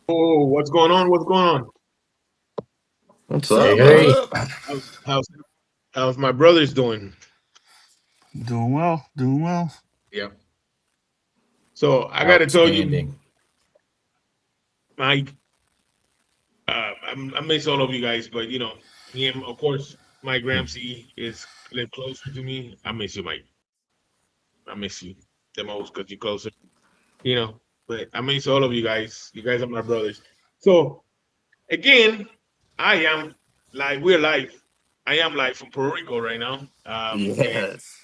Oh, what's going on? What's going on? What's Hey, up? What's hey. up? How's my brothers doing? Doing well, doing well. Yeah. So I gotta tell you, Outstanding. Mike, I miss all of you guys, but me and of course Mike Ramsey is live closer to me. I miss you, Mike. I miss you the most because you're closer. You know, but I miss all of you guys. You guys are my brothers. So again, I am we're live. I am live from Puerto Rico right now. And Yes.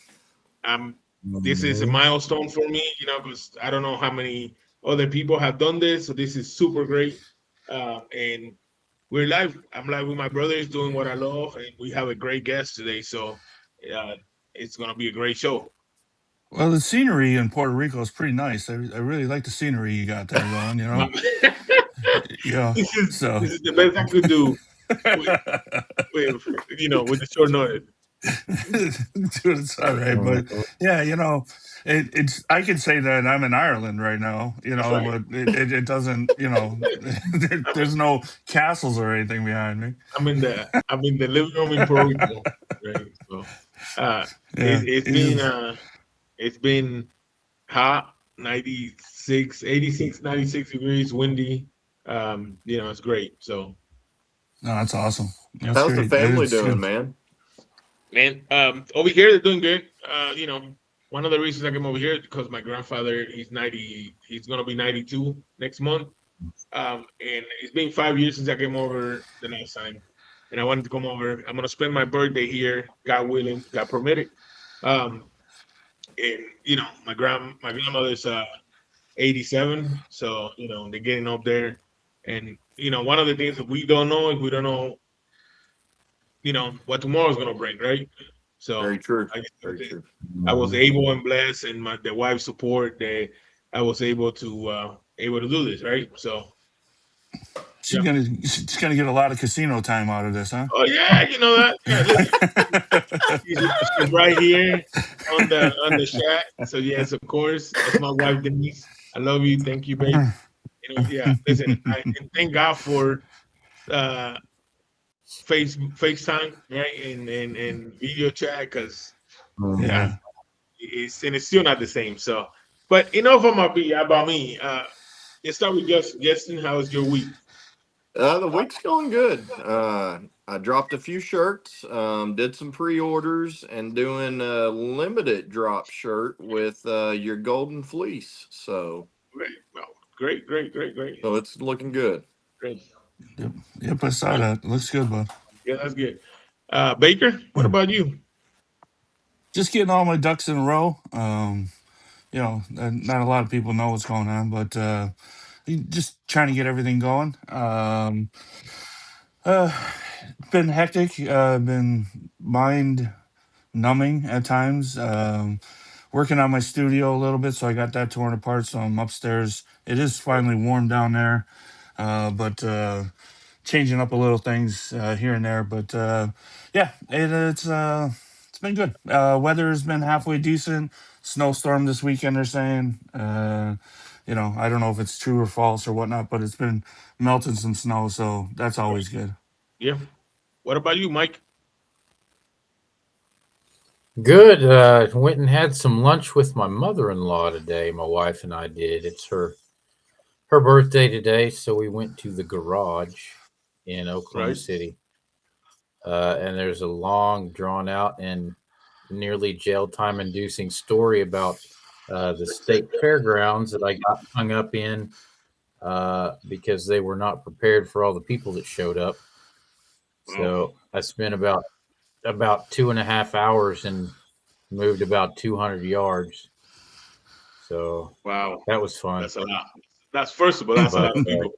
I'm this is a milestone for me, because I don't know how many other people have done this. So this is super great. And we're live. I'm live with my brothers doing what I love, and we have a great guest today. So uh, it's gonna be a great show. Well, the scenery in Puerto Rico is pretty nice. I really like the scenery you got there going. Uh, Yeah. this is So, this is the best I could do with, with the short notice. dude, it's all right. But Mhm. yeah, it's. I could say that I'm in Ireland right now. That's right. But it doesn't. There's no castles or anything behind me. I'm in the living room in Puerto Rico, right? So uh, Yeah. it's been hot, 86, 96 degrees, windy. It's great. So, No, that's awesome. That's How's the great. family It's doing, good. man? man, over here they're doing good. One of the reasons I came over here is because my grandfather, he's 90, he's gonna be 92 next month. And it's been 5 years since I came over the last time, and I wanted to come over. I'm gonna spend my birthday here, God willing, God permitted. Um, and my grandmother's 87, so they're getting up there, and one of the things that we don't know is we don't know what tomorrow's gonna bring, right? So Very true. I just think Very that true. I was able and blessed, and the wife's support, that I was able to do this, right? So yeah. She's gonna get a lot of casino time out of this, huh? Oh yeah, you know that. Yeah, listen, she's right here on the chat. So yes, of course, that's my wife Denise. I love you. Thank you, babe. Yeah. Listen, and thank God for uh FaceTime, right, and video chat, because uh, Yeah. it's still not the same. So, but enough about me. Let's start with Justin. How was your week? The week's going good. I dropped a few shirts, did some pre-orders, and doing a limited drop shirt with your golden fleece. Great. Well, great, great, great, great, So it's looking good. great. Yep. Yep. I saw Right. that. Looks good, bud. Yeah, that's good. Baker, what about you? Just getting all my ducks in a row. Not a lot of people know what's going on, but just trying to get everything going. Uh, been hectic. Been mind numbing at times. Working on my studio a little bit, so I got that torn apart. So I'm upstairs. It is finally warm down there, but changing up a little things here and there. But yeah, it's been good. Weather has been halfway decent. Snowstorm this weekend, they're saying. I don't know if it's true or false or whatnot, but it's been melting some snow, so that's Right. always good. Yeah. What about you, Mike? Good. Went and had some lunch with my mother-in-law today. My wife and I did. It's her birthday today, so we went to the garage in Oklahoma Right. City. And there's a long, drawn out, and nearly jail time inducing story about the state fairgrounds that I got hung up in because they were not prepared for all the people that showed up. Wow. So I spent about 2.5 hours and moved about 200 yards. So Wow. that was fun. That's a lot. That's first of all, that's a But lot of people.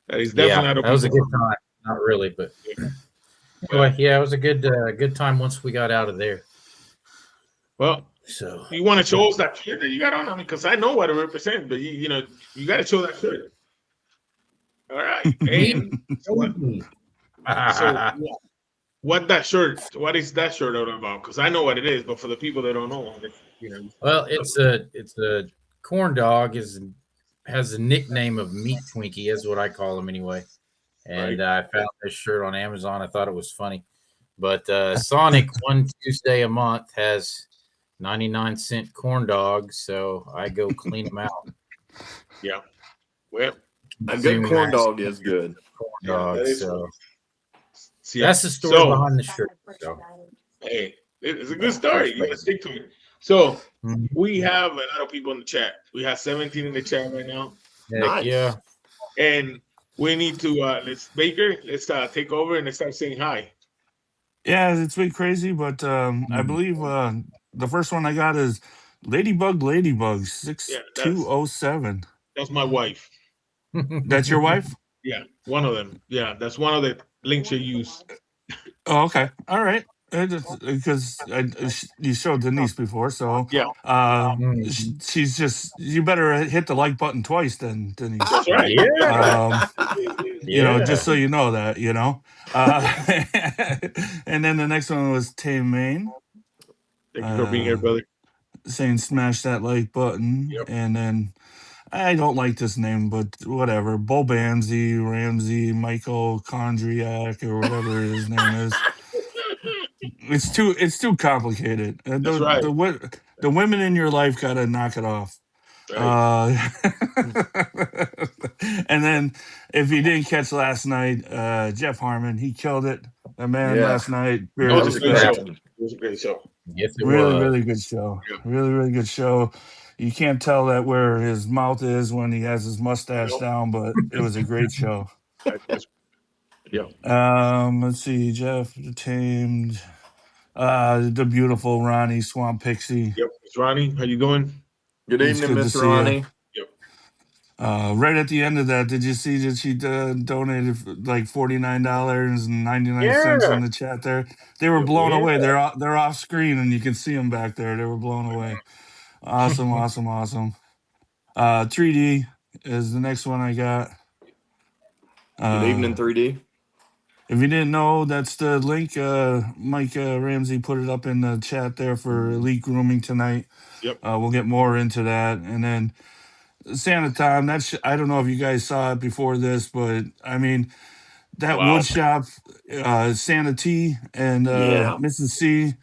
That is definitely yeah, a lot of that was a people. good time. Not really, but Yeah. anyway, yeah, it was a good time once we got out of there. Well, So you want to show us that shirt that you got on? I mean, because I know what it represents, but you got to show that shirt. All right. me, And so what that shirt? What is that shirt all about? Because I know what it is, but for the people that don't know, you know. well, it's a corn dog is has a nickname of Meat Twinkie, is what I call him anyway. And Right. I found this shirt on Amazon. I thought it was funny. But Sonic, one Tuesday a month, has 99-cent corn dogs. So I go clean them out. Yeah. Well, A good Consuming corn that dog is good. corn yeah, that dogs. is So funny. Yeah. that's the story So, behind the shirt. So, hey, it's a good Yeah, story. fresh You gotta bacon. stick to it. So mhm. we have a lot of people in the chat. We have 17 in the chat right now. Heck Nice. yeah. And we need to let's Baker, let's take over and let's start saying hi. Yeah, it's been crazy, but I Mm. believe the first one I got is Ladybug Yeah, 6207. that's my wife. That's your wife? Yeah, one of them. Yeah, that's one of the links you use. Oh, okay. All right. Because you showed Denise before, so Yeah, Mhm. she's just, you better hit the like button twice then, Denise. that's right. That's right. Yeah. Um, just Yeah. so you know that, and then the next one was Tame Main, Thank you for being here, uh, brother. saying smash that like button, Yep. and then I don't like this name, but whatever. Bobanzi, Ramsey, Michael Kondriak, or whatever his name is. It's too complicated. That's right. The women in your life gotta knock it off. Right. Uh, and then if you didn't catch last night, Jeff Harmon, he killed it. The man Yeah, last night, That beard was that a was a great great show. respect. It one. was a great show. Yes, it Really, was. really good show. Yeah. Really, really good show. You can't tell that where his mouth is when he has his mustache Yep. down, but it was a great show. Yeah. Let's see, Jeff tamed the beautiful Ronnie Swamp Pixie. Yep. It's Ronnie. How you doing? Good It's evening, good to Miss see you. Ronnie. Yep. Right at the end of that, did you see that she donated like $49.99 Yeah. in the chat there? They were Yep. blown Yeah. away. They're off screen and you can see them back there. They were blown away. Awesome, awesome, awesome. 3D is the next one I got. Good evening, Uh, 3D. if you didn't know, that's the link. Mike Ramsey put it up in the chat there for Elite Grooming tonight. Yep. We'll get more into that, and then Santa Tom. I don't know if you guys saw it before this, but I mean that wood Wow. shop, Santa T and Yeah, Mrs. C.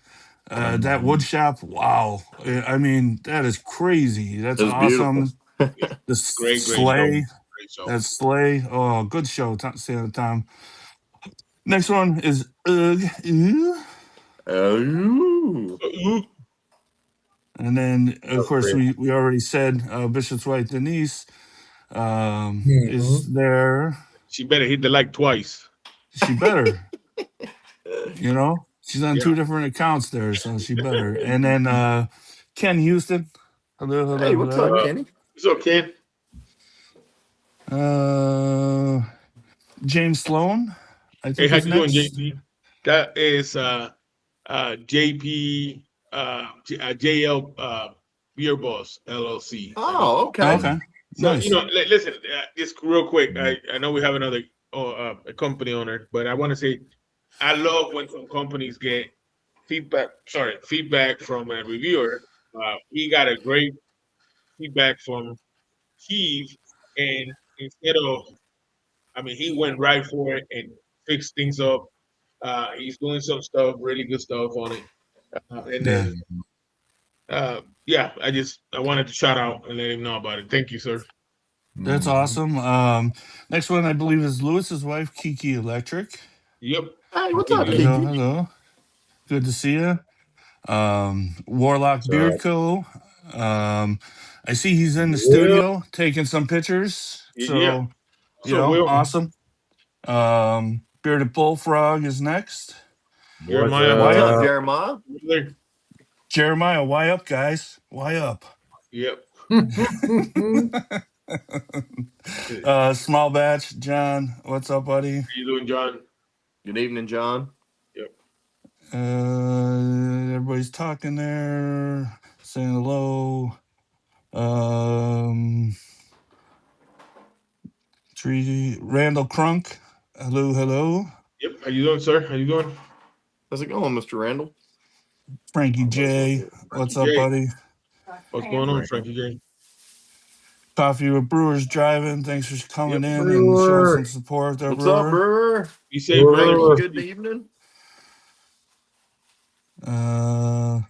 That wood shop. Wow. I mean that is crazy. That's it was beautiful. awesome. Yeah. The Great show. sleigh. Great show. That sleigh. Oh, good show, Santa Tom. Next one is Ugh. Ew. Oh, And then, of course, Appropriate. we already said Bishop's wife Denise is Mhm. there. She better hit the like twice. She better, she's on Yeah. two different accounts there, so she better. And then Ken Houston, hello, hey, hello, what's up, hello. Kenny? It's okay. James Sloan, I Hey, think how is you doing, next. JP? That is JP JL Beer Boss LLC. Oh, Oh, okay. okay, So nice. listen, just real quick. I know we have another a company owner, but I want to say I love when some companies get feedback. Sorry, feedback from a reviewer. We got a great feedback from Keith, and instead of, I mean, he went right for it and fixed things up. He's doing some stuff, really good stuff on it. And Yeah, then, yeah, I wanted to shout out and let him know about it. Thank you, sir. that's Mhm. awesome. Next one I believe is Lewis's wife, Kiki Electric. Yep. Hey, what's Hey, up, good. Hello, Kiki? hello. Good to see you. Warlock So, Beard Co. I see he's in the yeah. studio taking some pictures. Yeah. So, So, Will, awesome. Bearded Bullfrog is next. What's Jeremiah, What's up, up? Jeremiah? brother. Jeremiah, why up, guys? Why up? Yep. Small batch, John. What's up, buddy? How you doing, John? Good evening, John. Yep. Everybody's talking there, saying hello. Um, 3D Randall Crunk. Hello, hello. Yep. How you doing, sir? How you doing? How's it going, Mr. Randall? Frankie J. Frankie What's up, J. buddy? What's going on, Right. Frankie J? Coffee with Brewers Driving. Thanks for coming Yep. in and showing some Brewer. support there, What's up, Brewer. Brewer? Be safe, brother. Frankie, Brewer. good evening. Uh,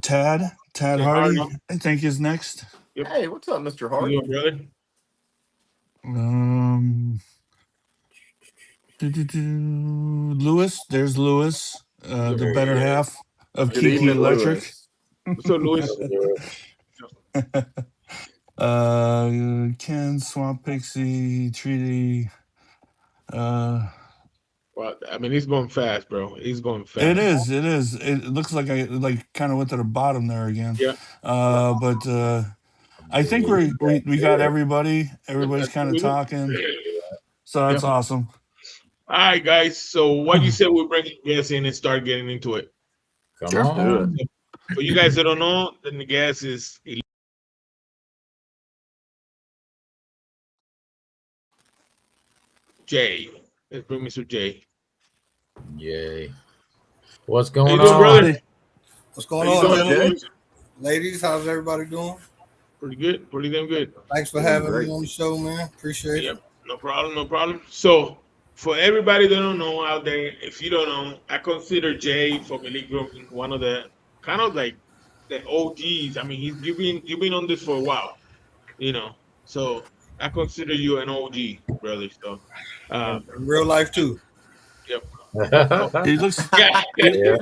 Tad Okay, Hardy, Hardy. I think is next. Yep. Hey, what's up, Mr. How you Hardy? doing, brother? Lewis, there's Lewis, the Yep. better Yeah. half of Good Kiki evening, Electric. Lewis. What's up, Louis? Ken, Swamp Pixie, Treaty. Well, I mean, he's going fast, bro. He's going It fast. is. It is. It looks like I kind of went to the bottom there again. Yeah. But I think we got everybody. Everybody's kind of talking, so that's Yeah. awesome. All right, guys. So, what you said we'll bring guests in and start getting into it. Come Let's do it. on. For you guys that don't know, then the guest is Jay. Let's bring Mr. Jay. Yay. What's How going you doing, on? brother? Howdy. What's How going you on, What's up, doing, gentlemen? Jay? Ladies, how's everybody doing? Pretty good. Pretty damn good. Thanks for Doing having great. me on the show, man. Appreciate Yep. it. No problem. No problem. So, for everybody that don't know out there, if you don't know, I consider Jay from Elite Grooming one of the kind of like the OGs. I mean, you've been on this for a while, you know. So I consider you an OG, brother. So, And in real life too. yep. He looks. Yeah. He, Yeah.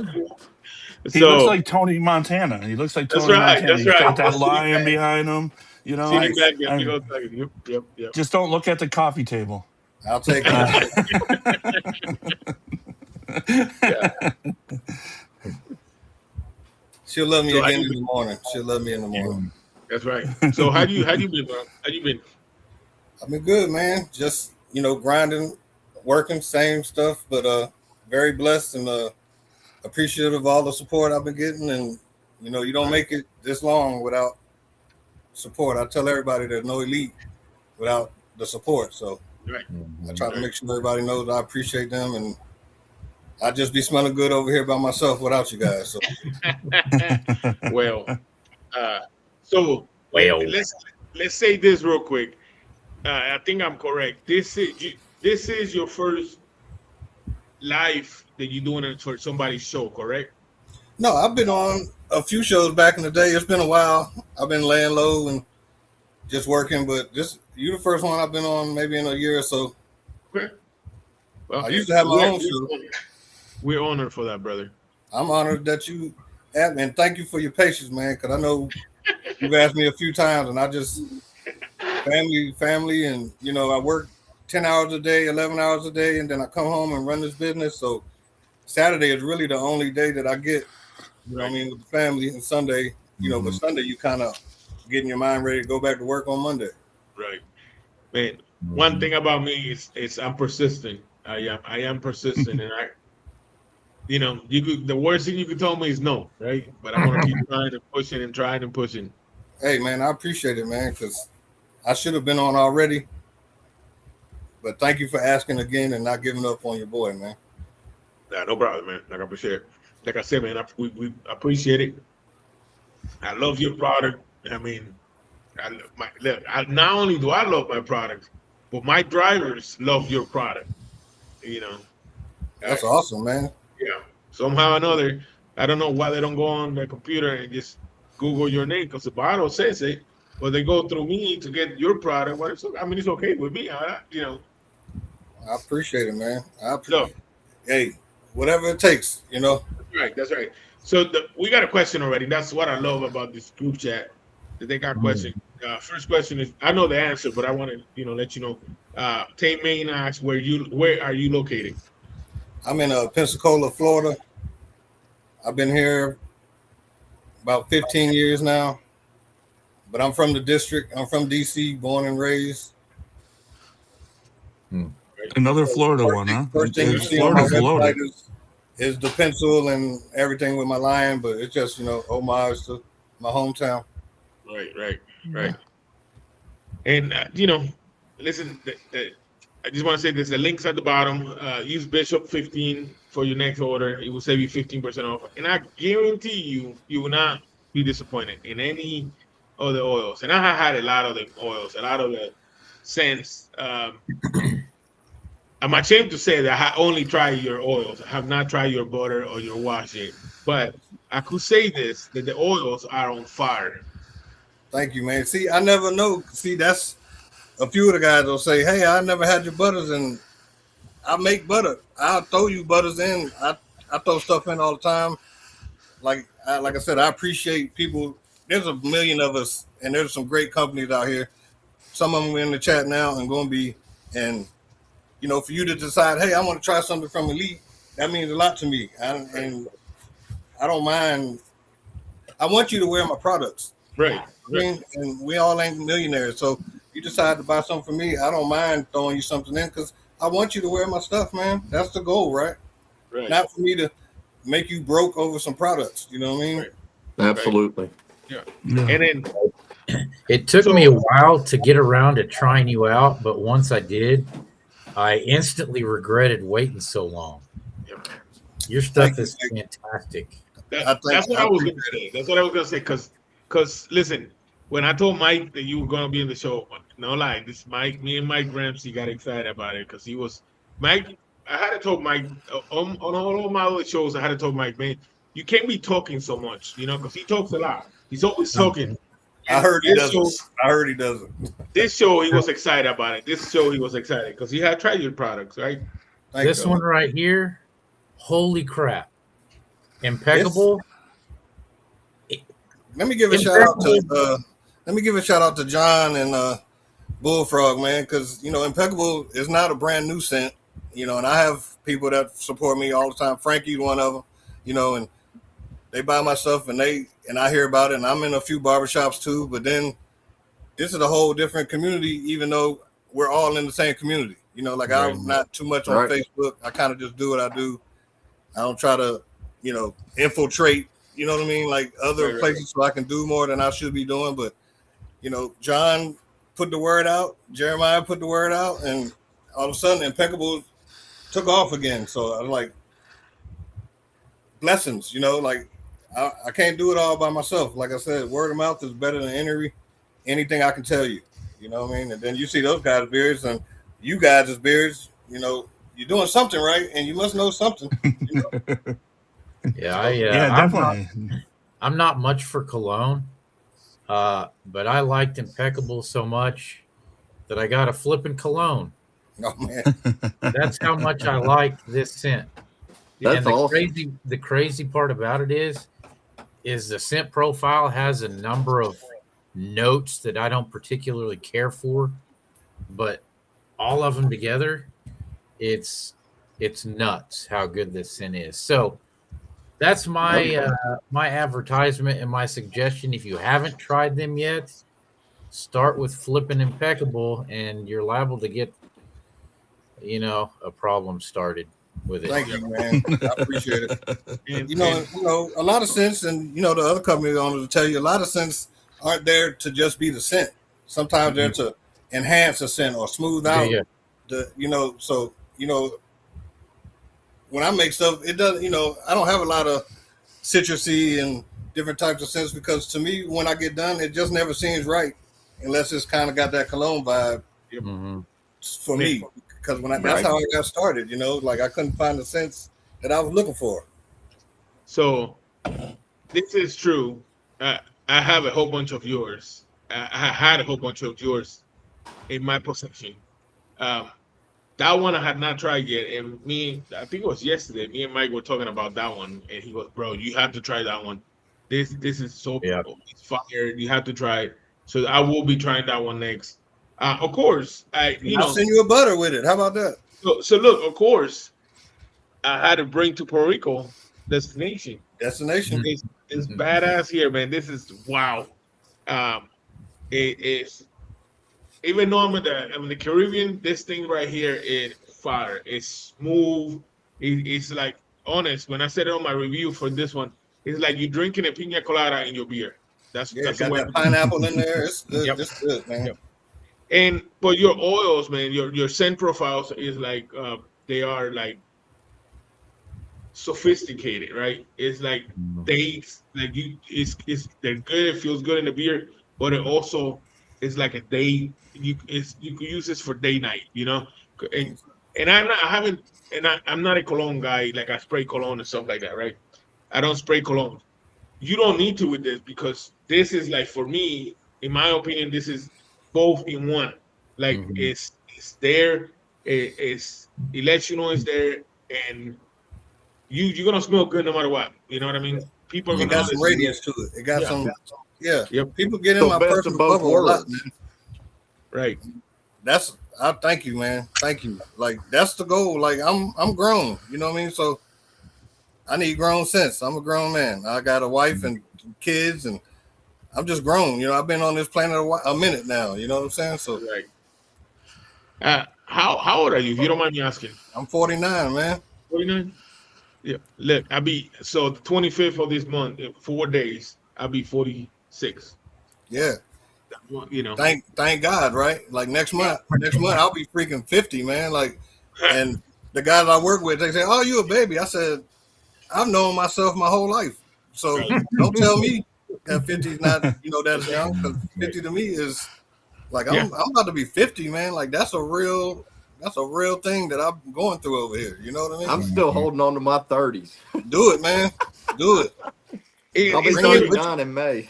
he looks So like Tony Montana. He looks like that's Tony right. Montana. That's He's got right. that Sitting lion back, behind him. You know. sitting Nice. back. Yeah, big I, old tiger. Yep. Yep. Yep. just don't look at the coffee table. I'll take Uh, that. Yeah. She'll love me So again in the morning. She'll love me in the yeah, morning. that's right. So how you been, bro? How you been? I've been good, man. Just, grinding, working, same stuff, but very blessed and appreciative of all the support I've been getting. And, you don't make it this long without support. I tell everybody there's no elite without the support. So Right. I try to make sure everybody knows I appreciate them, and I'd just be smelling good over here by myself without you guys. So Well, so Well. let's say this real quick. I think I'm correct. This is your first live that you're doing it for somebody's show, correct? no, I've been on a few shows back in the day. It's been a while. I've been laying low and just working, but you the first one I've been on maybe in a year or so. Okay. Well, I used to have my own we're show. we're honored for that, brother. I'm honored that you have me, and thank you for your patience, man, because I know you've asked me a few times, and I just family, and I work 10 hours a day, 11 hours a day, and then I come home and run this business. So Saturday is really the only day that I get, what I mean, with the family, and Sunday, but Sunday you kind of getting your mind ready to go back to work on Monday. Right, man. One thing about me is I'm persistent. I am persistent, and the worst thing you could tell me is no, right? But I'm gonna keep trying and pushing and trying and pushing. Hey, man, I appreciate it, man, because I should have been on already. But thank you for asking again and not giving up on your boy, man. Nah, no problem, man. Like I appreciate it. Like I said, man, we appreciate it. I love your product. I mean, not only do I love my product, but my drivers love your product. You know, That's awesome, man. yeah. Somehow or another, I don't know why they don't go on the computer and just Google your name because the bottle says it, but they go through me to get your product. I mean, it's okay with me. I appreciate it, man. So, Hey, whatever it takes, That's right. So we got a question already. That's what I love about this group chat. That they got questions. First question is, I know the answer, but I want to, let you know. Tate Main asks, where are you located? I'm in Pensacola, Florida. I've been here about 15 years now, but I'm from the district. I'm from DC, born and raised. Another Florida one, huh? First thing you see on my Florida's loaded. website is the pencil and everything with my lion, but it's just, homage to my hometown. Right. And, listen, I just want to say this. The link's at the bottom. Use Bishop 15 for your next order. It will save you 15% off. And I guarantee you will not be disappointed in any of the oils, and I have had a lot of the oils, a lot of the scents. I'm ashamed to say that I only tried your oils. I have not tried your butter or your wash yet. But I could say this, that the oils are on fire. Thank you, man. See, I never know. See, that's a few of the guys will say, "Hey, I never had your butters, and I make butter. I'll throw you butters in. I throw stuff in all the time. Like I said, I appreciate people. There's a million of us, and there's some great companies out here. Some of them are in the chat now and going to be. And for you to decide, hey, I want to try something from Elite, that means a lot to me. And I don't mind. I want you to wear my products. Right. I mean, and we all ain't millionaires, so you decide to buy something for me, I don't mind throwing you something in because I want you to wear my stuff, man. That's the goal, right? Right. Not for me to make you broke over some products. You know what I mean? Right. Absolutely. Yeah. Yeah. And then It took me a while to get around to trying you out, but once I did, I instantly regretted waiting so long. yeah, Your stuff Thank you, is fantastic. that's what I was going to say. That's what I was going to say. Because listen, when I told Mike that you were going to be in the show, no lie, this Mike, me and Mike Ramsey got excited about it because he was Mike. I had to told Mike on all of my other shows. I had to told Mike, man, you can't be talking so much, because he talks a lot. He's always talking. I heard he This show, doesn't. I heard he doesn't. this show, he was excited about it. This show, he was excited because he had tried your products, right? Thank This you. one right here, holy crap. Impeccable. Let me give a shout out to John and Bullfrog, man, because Impeccable is not a brand new scent, and I have people that support me all the time. Frankie's one of them, and they buy my stuff and I hear about it, and I'm in a few barbershops too. But then this is a whole different community, even though we're all in the same community. Like I'm not too much on Facebook. I kind of just do what I do. I don't try to, infiltrate. You know what I mean? Like other places, so I can do more than I should be doing. But John put the word out, Jeremiah put the word out, and all of a sudden, Impeccable took off again. So I'm like, blessings. Like I can't do it all by myself. Like I said, word of mouth is better than anything I can tell you. You know what I mean? And then you see those guys' beards and you guys' beards. You're doing something right, and you must know something. Yeah, Yeah, definitely. I'm not much for cologne, but I liked Impeccable so much that I got a flipping cologne. Oh man, That's how much I liked this scent. That's And the awesome. crazy part about it is the scent profile has a number of notes that I don't particularly care for, but all of them together, it's nuts how good this scent is. So that's my my advertisement and my suggestion. If you haven't tried them yet, start with Flippin' Impeccable, and you're liable to get a problem started with it. thank you, man. I appreciate it. A lot of scents, and the other company owners will tell you a lot of scents aren't there to just be the scent. Sometimes they're to enhance a scent or smooth out the. So when I make stuff, it does. I don't have a lot of citrusy and different types of scents because to me, when I get done, it just never seems right unless it's kind of got that cologne vibe for me. Because that's how I got started. Like I couldn't find the scents that I was looking for. So this is true. I have a whole bunch of yours. I had a whole bunch of yours in my possession. That one I had not tried yet, and I think it was yesterday. Me and Mike were talking about that one, and he goes, "Bro, you have to try that one. This is so it's fire. You have to try it." So I will be trying that one next. Of course, I'll send you a butter with it. How about that? So look, of course, I had to bring to Puerto Rico destination. It's badass here, man. This is wow. It's even though I'm in the Caribbean, this thing right here is fire. It's smooth. It's like honest. When I said it on my review for this one, it's like you're drinking a pina colada in your beer. That's got that pineapple in there. It's good. Yep. It's good, man. Yep. But your oils, man, your scent profiles is like they are like sophisticated, right? It's like dates, like it's they're good. It feels good in the beer, but it also is like a day. You can use this for day night, and I haven't, and I'm not a cologne guy. Like I spray cologne and stuff like that, right? I don't spray cologne. You don't need to with this because this is like for me, in my opinion, this is both in one. Like Mhm. it's there, it lets you know it's there, and you're gonna smell good no matter what. You know what I mean? People are It gonna got some notice. radiance to it. It got Yeah. some, yeah. Yep. People get in So my best of personal both bubble a lot, worlds. man. Right. I thank you, man. Thank you. Like that's the goal. Like I'm grown. You know what I mean? So I need grown sense. I'm a grown man. I got a wife and kids, and I'm just grown. I've been on this planet a minute now. You know what I'm saying? So Right. How old are you? If you don't mind me asking. I'm 49, man. 49. Yeah. Look, I'll be so the 25th of this month, in 4 days, I'll be 46. Yeah. Well, you know. Thank God, right? Like next month I'll be freaking 50, man. Like, and the guys I work with, they say, "Oh, you a baby?" I said, "I've known myself my whole life, so Right. don't tell me that 50 is not, that's young. Because 50 to me is like Yeah. I'm about to be 50, man. Like that's a real thing that I'm going through over here. You know what I mean? I'm still holding on to my 30s. Do it, man. Do it. I'll be It's Bring not it even, with 39 in May.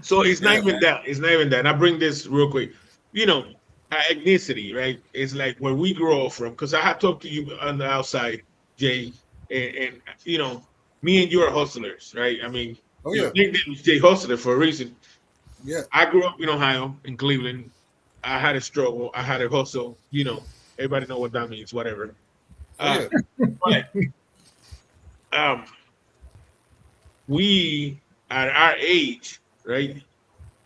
so it's not Yeah, even man. that. It's not even that. And I bring this real quick. You know, ethnicity, right? It's like where we grow up from. Because I have talked to you on the outside, Jay, and me and you are hustlers, right? I mean, Oh your yeah, nickname is Jay Hustler for a reason. yeah, I grew up in Ohio, in Cleveland. I had a struggle. I had a hustle. Everybody know what that means. Whatever. oh Uh, yeah. but um, we at our age, right?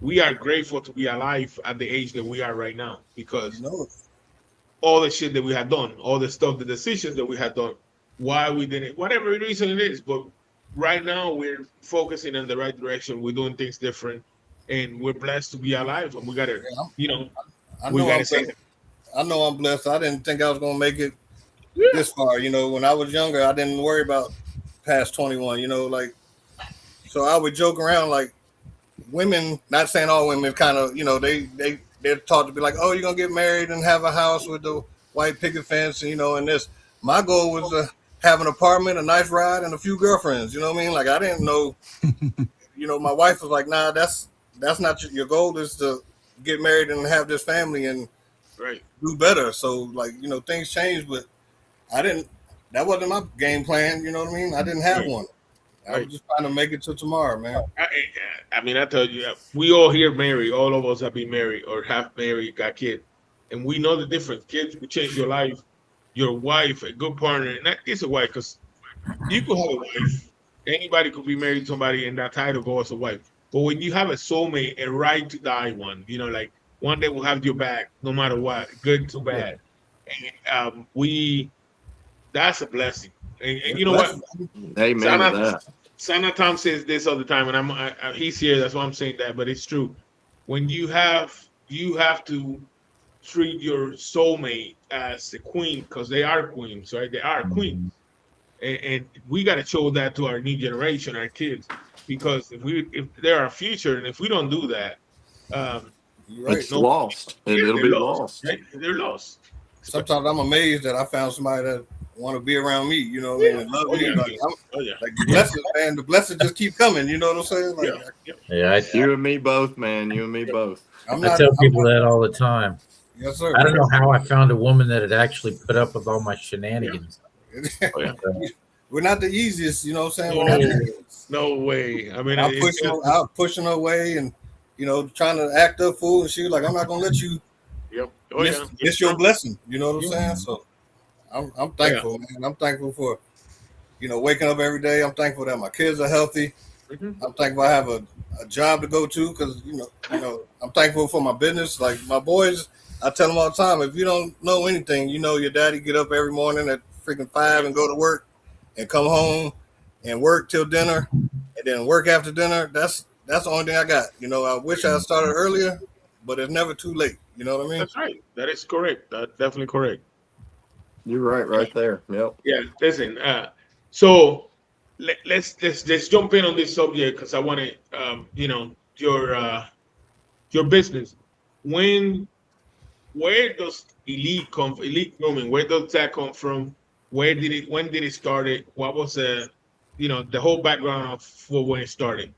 We are grateful to be alive at the age that we are right now You because know it. all the shit that we had done, all the stuff, the decisions that we had done, why we didn't, whatever reason it is. But right now we're focusing in the right direction. We're doing things different, and we're blessed to be alive. And we gotta, Yeah, you know, I we know gotta I'm say blessed. that. I know I'm blessed. I didn't think I was gonna make it Yeah, this far. When I was younger, I didn't worry about past 21. Like so I would joke around like women. Not saying all women, kind of. They're taught to be like, oh, you're gonna get married and have a house with the white picket fence, and this. My goal was to have an apartment, a nice ride, and a few girlfriends. You know what I mean? Like I didn't know. My wife was like, nah, that's not your goal. Is to get married and have this family and right, do better. So like things changed, but I didn't. That wasn't my game plan. You know what I mean? I didn't have right, one. I was right. just trying to make it to tomorrow, man. I mean, I tell you, we all here married. All of us have been married or have married, got kids, and we know the difference. Kids will change your life. Your wife, a good partner, not just a wife, because you could have a wife. Anybody could be married to somebody, and that title goes as a wife. But when you have a soulmate, a right to die one, like one that will have your back no matter what, good to Yeah, bad. And that's a blessing. And it's you know what? blessing. Amen to Sana, that. Sana Tom says this all the time, and he's here. That's why I'm saying that. But it's true. When you have to treat your soulmate as a queen because they are queens, right? They are queens, and we got to show that to our new generation, our kids, because if they're our future, and if we don't do that, um, You're right. It's no, lost. It'll they're be lost, lost. right? They're lost. Sometimes I'm amazed that I found somebody that want to be around me. You know what I mean? And love Oh me. yeah, Like oh yeah, like the blessings, man. The blessings just keep coming. You know what I'm saying? yeah, Like yeah. Yeah, You and me both, man. You and me both. I'm I not. tell I'm people not. that all the time. Yes, sir. I don't know how I found a woman that had actually put up with all my shenanigans. Oh yeah. We're not the easiest. You know what I'm saying? We're not. No, no way. I mean, I it's pushed her, just, I was pushing her away, and trying to act up fool. And she was like, "I'm not gonna let you yep. Oh miss yeah, miss your blessing." You know what I'm yeah, saying? So I'm yeah. thankful, man. I'm thankful for waking up every day. I'm thankful that my kids are healthy. Mhm. I'm thankful I have a job to go to because I'm thankful for my business. Like my boys, I tell them all the time, if you don't know anything, your daddy get up every morning at freaking 5 and go to work and come home and work till dinner and then work after dinner. That's the only thing I got. I wish I started earlier, but it's never too late. You know what I mean? That's right. That is correct. That's definitely correct. You're right there. Yep. Yeah. Listen. So let's jump in on this subject because I want to, your your business. When where does Elite come from? Elite Grooming, where does that come from? Where did it when did it start? What was the whole background of for when it started?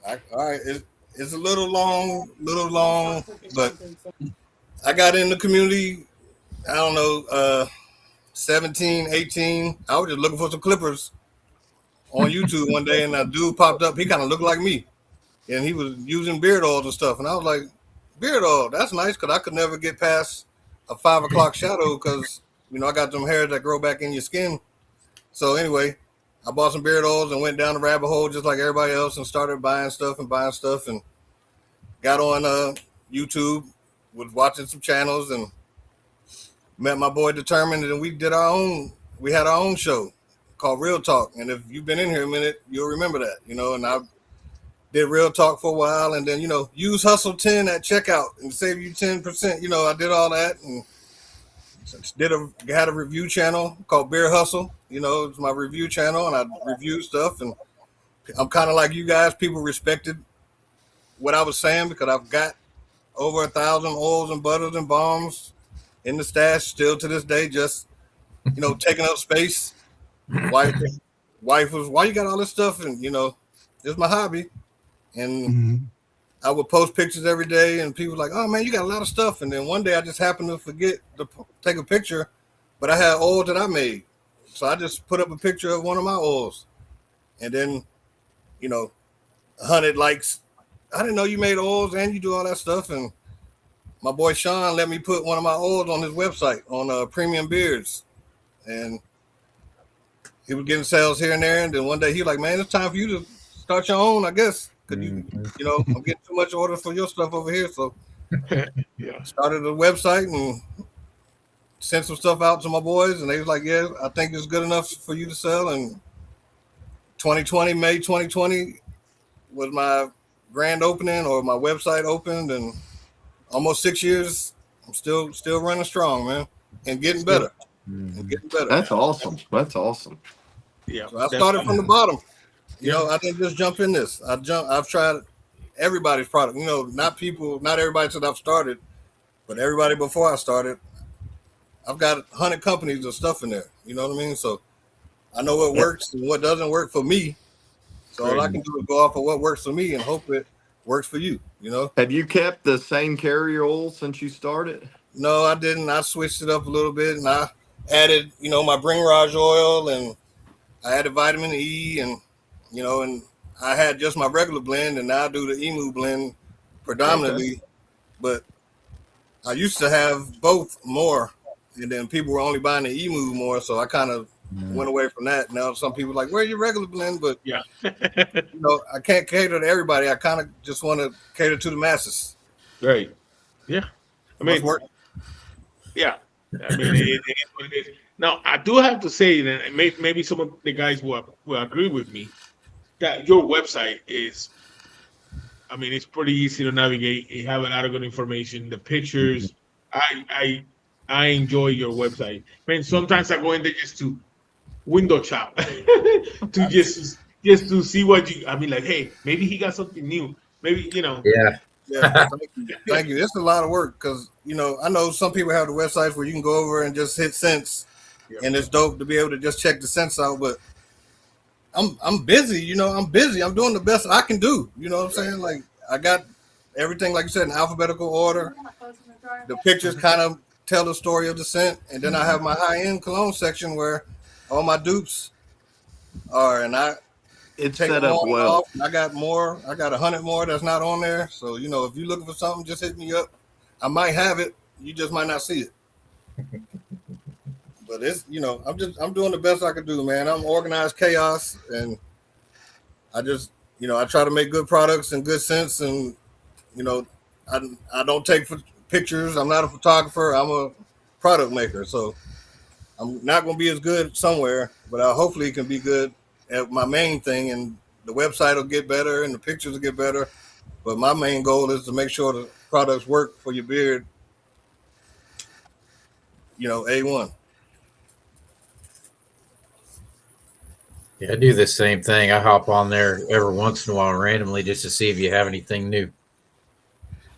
All right, it's a little long, but I got in the community. I don't know, 17, 18. I was just looking for some clippers on YouTube one day, and a dude popped up. He kind of looked like me, and he was using beard oils and stuff. And I was like, beard oil, that's nice, because I could never get past a 5 o'clock shadow because I got them hairs that grow back in your skin. So anyway, I bought some beard oils and went down the rabbit hole just like everybody else and started buying stuff and got on YouTube, was watching some channels and met my boy Determined, and we had our own show called Real Talk. And if you've been in here a minute, you'll remember that, and I did Real Talk for a while, and then, use Hustle 10 at checkout and save you 10%. I did all that and had a review channel called Beer Hustle. It's my review channel, and I review stuff, and I'm kind of like you guys. People respected what I was saying because I've got over 1,000 oils and butters and balms in the stash still to this day, just taking up space. Wife was, why you got all this stuff? And it's my hobby, and I would post pictures every day, and people were like, oh man, you got a lot of stuff. And then one day I just happened to forget to take a picture, but I had oils that I made, so I just put up a picture of one of my oils, and then 100 likes. I didn't know you made oils and you do all that stuff. And my boy Sean let me put one of my oils on his website on Premium Beards, and he was getting sales here and there. And then one day he was like, man, it's time for you to start your own, I guess. Cause I'm getting too much orders for your stuff over here. So Yeah. started a website and sent some stuff out to my boys, and they was like, yeah, I think it's good enough for you to sell. And May 2020 was my grand opening, or my website opened, and almost 6 years. I'm still running strong, man, and getting better. That's awesome. That's awesome. Yeah. So I started from the bottom. I didn't just jump in this. I've tried everybody's product. Not everybody since I've started, but everybody before I started. I've got 100 companies of stuff in there. You know what I mean? So I know what works and what doesn't work for me. So all I can do is go off of what works for me and hope it works for you. Have you kept the same carrier oil since you started? No, I didn't. I switched it up a little bit, and I added, my Bring Raj oil, and I added vitamin E, and and I had just my regular blend, and now I do the Emu blend predominantly. Okay. But I used to have both more, and then people were only buying the Emu more, so I kind of went away from that. Now some people are like, where's your regular blend? But yeah, I can't cater to everybody. I kind of just want to cater to the masses. Right. Yeah. I mean, work. Yeah. I mean, it is what it is. Now, I do have to say that maybe some of the guys will agree with me that your website is, I mean, it's pretty easy to navigate. You have a lot of good information. The pictures, I enjoy your website. I mean, sometimes I go in there just to window shop to just to see what I mean, like, hey, maybe he got something new. Maybe, Yeah. Yeah, thank you. It's a lot of work because I know some people have the websites where you can go over and just hit cents, and it's dope to be able to just check the cents out. But I'm busy. I'm busy. I'm doing the best I can do. You know what I'm saying? Like, I got everything, like you said, in alphabetical order. The pictures kind of tell the story of the scent, and then I have my high end cologne section where all my dupes are, and it's set up well. Off. I got 100 more that's not on there. So, if you're looking for something, just hit me up. I might have it. You just might not see it. But it's, I'm doing the best I can do, man. I'm organized chaos, and I just, I try to make good products and good sense. And, I don't take pictures. I'm not a photographer. I'm a product maker. So I'm not going to be as good somewhere, but I hopefully can be good at my main thing, and the website will get better and the pictures will get better. But my main goal is to make sure the products work for your beard, A1. Yeah, I do the same thing. I hop on there every once in a while randomly just to see if you have anything new.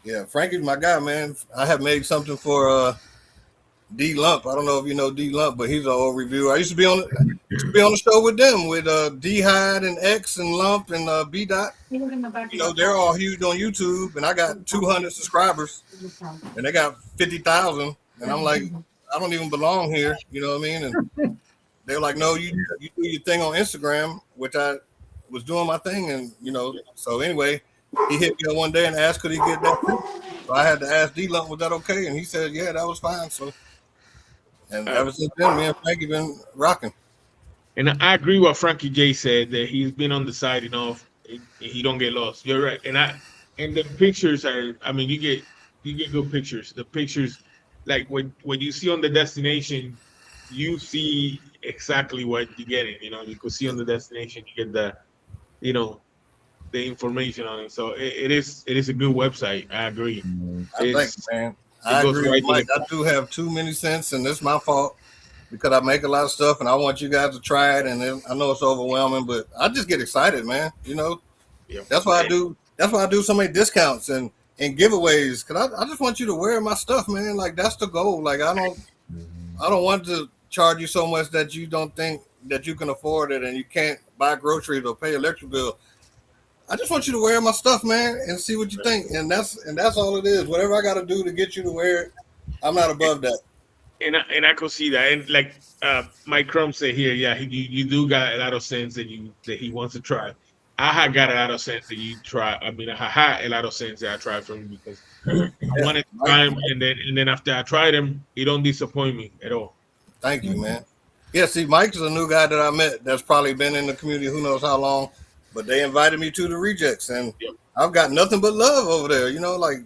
Yeah, Frankie's my guy, man. I have made something for D Lump. I don't know if you know D Lump, but he's an old reviewer. I used to be on the show with them with D Hyde and X and Lump and B Dot. You know, they're all huge on YouTube, and I got 200 subscribers, and they got 50,000, and I'm like, I don't even belong here. You know what I mean? And they're like, no, you do your thing on Instagram, which I was doing my thing, and you know, so anyway, he hit me up one day and asked could he get that. So I had to ask D Lump, was that okay? And he said, yeah, that was fine. So, and ever since then, me and Frankie been rocking. And I agree with what Frankie J said that he's been on the side enough. He don't get lost. You're right. And the pictures are. I mean, you get good pictures. The pictures, like when you see on the destination, you see exactly what you're getting. You know, you could see on the destination, you get the, you know, the information on it. So it is a good website. I agree. I think, man. I agree with Mike. I do have too many cents, and it's my fault because I make a lot of stuff, and I want you guys to try it. And then I know it's overwhelming, but I just get excited, man. You know, that's why I do. That's why I do so many discounts and giveaways because I just want you to wear my stuff, man. Like that's the goal. Like I don't want to charge you so much that you don't think that you can afford it and you can't buy groceries or pay electric bill. I just want you to wear my stuff, man, and see what you think. And that's all it is. Whatever I got to do to get you to wear it, I'm not above that. And I could see that. And like Mike Crum said here, yeah, you do got a lot of sense that he wants to try. I had got a lot of sense that you try. I mean, I had a lot of sense that I tried from him because I wanted to try him, and then after I tried him, he don't disappoint me at all. Thank you, man. Yeah, see, Mike's a new guy that I met that's probably been in the community who knows how long. But they invited me to the rejects, and I've got nothing but love over there. You know, like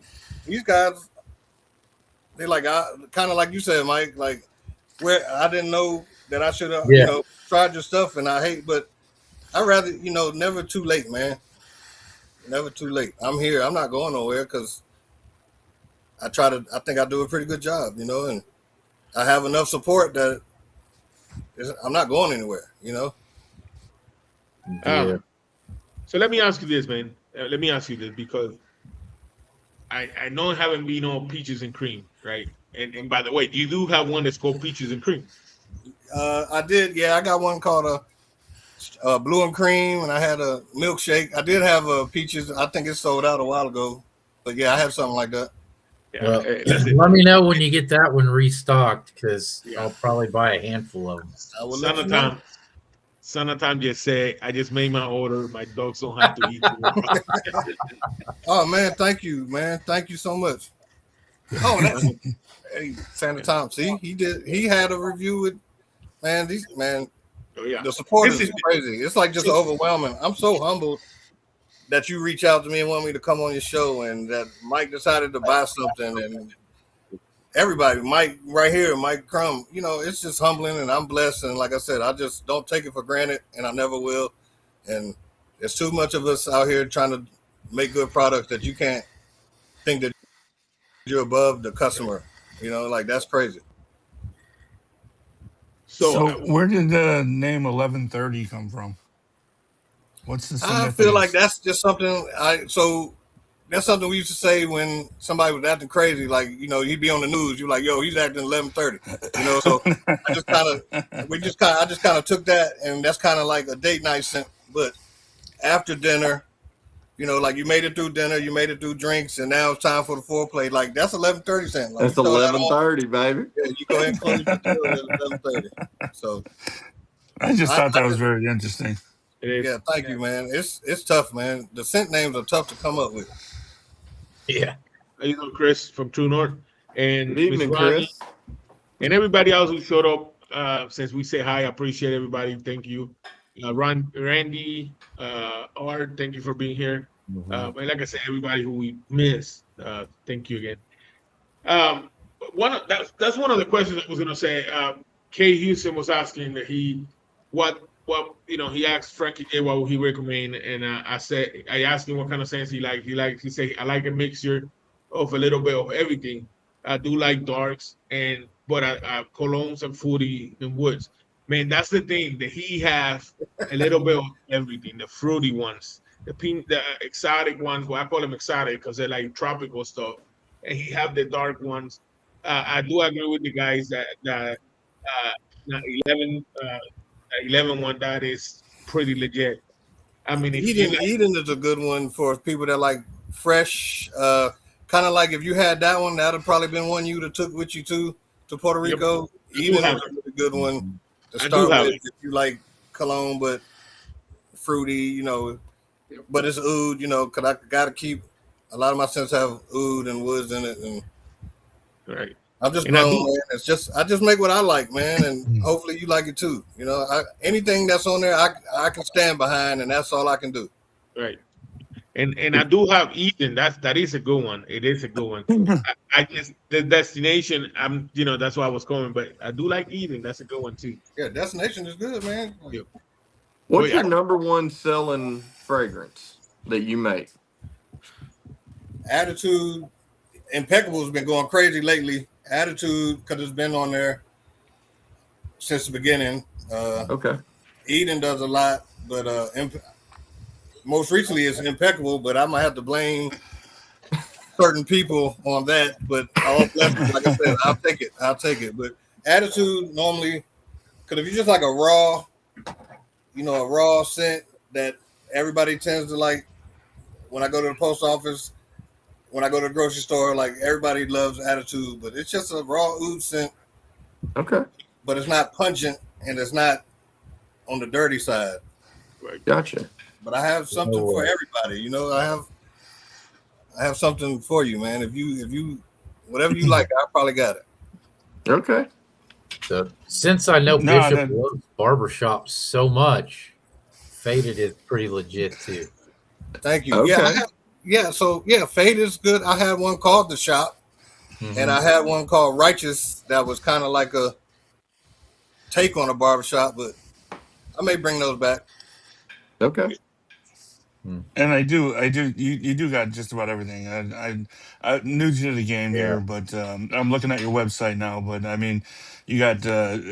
these guys, they like kind of like you said, Mike. Like where I didn't know that I should have, you know, tried your stuff, and I hate, but I rather, you know, never too late, man. Never too late. I'm here. I'm not going nowhere because I think I do a pretty good job, you know, and I have enough support that I'm not going anywhere, you know. So let me ask you this, man. Let me ask you this because I know I haven't been on peaches and cream, right? And by the way, you do have one that's called peaches and cream. I did, yeah. I got one called a blue and cream, and I had a milkshake. I did have a peaches. I think it sold out a while ago, but yeah, I have something like that. Yeah, well, let me know when you get that one restocked because I'll probably buy a handful of them. Summertime just say, I just made my order. My dogs don't have to eat. Oh, man. Thank you, man. Thank you so much. Oh, that's hey, Santa Tom. See, he had a review with, man, the support is crazy. It's like just overwhelming. I'm so humbled that you reach out to me and want me to come on your show and that Mike decided to buy something and everybody, Mike right here, Mike Crum, you know, it's just humbling and I'm blessed. And like I said, I just don't take it for granted and I never will. And there's too much of us out here trying to make good products that you can't think that you're above the customer. You know, like that's crazy. So where did the name 1130 come from? What's the significance? I feel like that's just something that's something we used to say when somebody was acting crazy, like, you know, he'd be on the news. You're like, yo, he's acting 11:30. You know, so I just kind of took that, and that's kind of like a date night. But after dinner, you know, like you made it through dinner, you made it through drinks, and now it's time for the foreplay. Like that's 11:30 cent. Like, that's 11:30, baby. Yeah, you go ahead and close your deal at 11:30. So I just thought that was very interesting. Yeah, thank you, man. It's tough, man. The scent names are tough to come up with. Yeah. How you doing, Chris from True North? And good evening, Chris. And everybody else who showed up. Since we say hi, I appreciate everybody. Thank you. Randy, Art, thank you for being here. Mm-hmm. And like I said, everybody who we missed, thank you again. That's one of the questions I was gonna say. Kay Houston was asking that what you know, he asked Frankie J what would he recommend, and I asked him what kind of scents he liked. He said I like a mixture of a little bit of everything. I do like darks but colognes and fruity and woods. Man, that's the thing that he has a little bit of everything. The fruity ones, the exotic ones. Well, I call them exotic because they're like tropical stuff, and he have the dark ones. I do agree with the guys that uh, 11 11 one that is pretty legit. I mean, if you like, Eden is a good one for people that like fresh. Kind of like if you had that one, that'd have probably been one you'd have took with you to Puerto yep, Rico. I do Eden have is a it. really good one to I do start have with it. if you like cologne, but fruity, Yep. but it's oud, because I got to keep a lot of my scents have oud and woods in it, and Right, I'm just and I grown, do man. I just make what I like, man, and hopefully you like it too. Anything that's on there, I can stand behind, and that's all I can do. right, and I do have Ethan. That is a good one. It is a good one. I just the destination. That's why I was going, but I do like Eden. That's a good one too. Yeah, destination is good, man. Yep. But What's yeah, your number one selling fragrance that you make? Attitude Impeccable has been going crazy lately. Attitude, because it's been on there since the beginning. Okay. Eden does a lot, but most recently it's Impeccable. But I might have to blame certain people on that. But all blessings, like I said, I'll take it. But Attitude normally, because if you just like a raw scent that everybody tends to like. When I go to the post office, when I go to the grocery store, like everybody loves Attitude, but it's just a raw oud scent, Okay. but it's not pungent and it's not on the dirty side. right. Gotcha. But I have something for everybody. I have something for you, man. If you whatever you like, I probably got it. Okay. So since I know No, Bishop that, loves barbershop so much, Faded is pretty legit too. Thank you. Okay. Fade is good. I had one called The Shop, and I had one called Righteous that was kind of like a take on a barbershop, but I may bring those back. Okay. and you do got just about everything. I new to the game Yeah. here, but I'm looking at your website now. But I mean, you got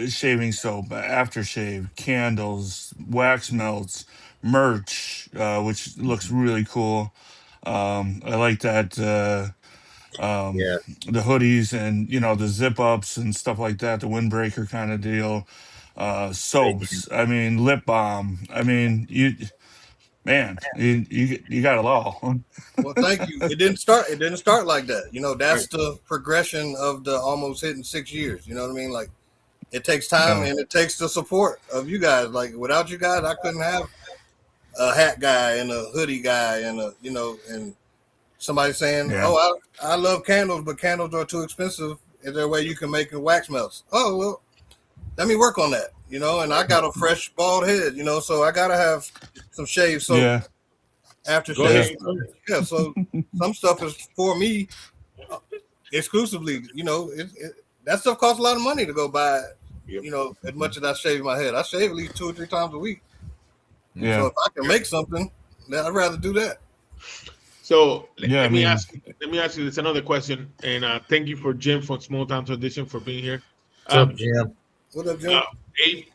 shaving soap, aftershave, candles, wax melts, merch, which looks really cool. I like that. Yeah. The hoodies and the zip ups and stuff like that, the windbreaker kind of deal. Thank you. Soaps. I mean, lip balm. I mean, you got it all. Well, thank you. It didn't start. It didn't start like that. Right. That's the progression of the almost hitting 6 years. You know what I mean? Like it takes time Oh, and it takes the support of you guys. Like without you guys, I couldn't have a hat guy and a hoodie guy and and somebody saying, yeah, "Oh, I love candles, but candles are too expensive. Is there a way you can make a wax melts?" Oh well, let me work on that. And I got a fresh bald head. So I gotta have some shave soap yeah, after Go shave. yeah, ahead. Yeah, so some stuff is for me exclusively. That stuff costs a lot of money to go buy. Yep. As much as I shave my head, I shave at least 2 or 3 times a week. So yeah, if I can make something, then I'd rather do that. So yeah. I mean, let me ask you this another question, and thank you for Jim from Small Town Tradition for being here. What's up, Jim? What up, Jim? Uh, Abe,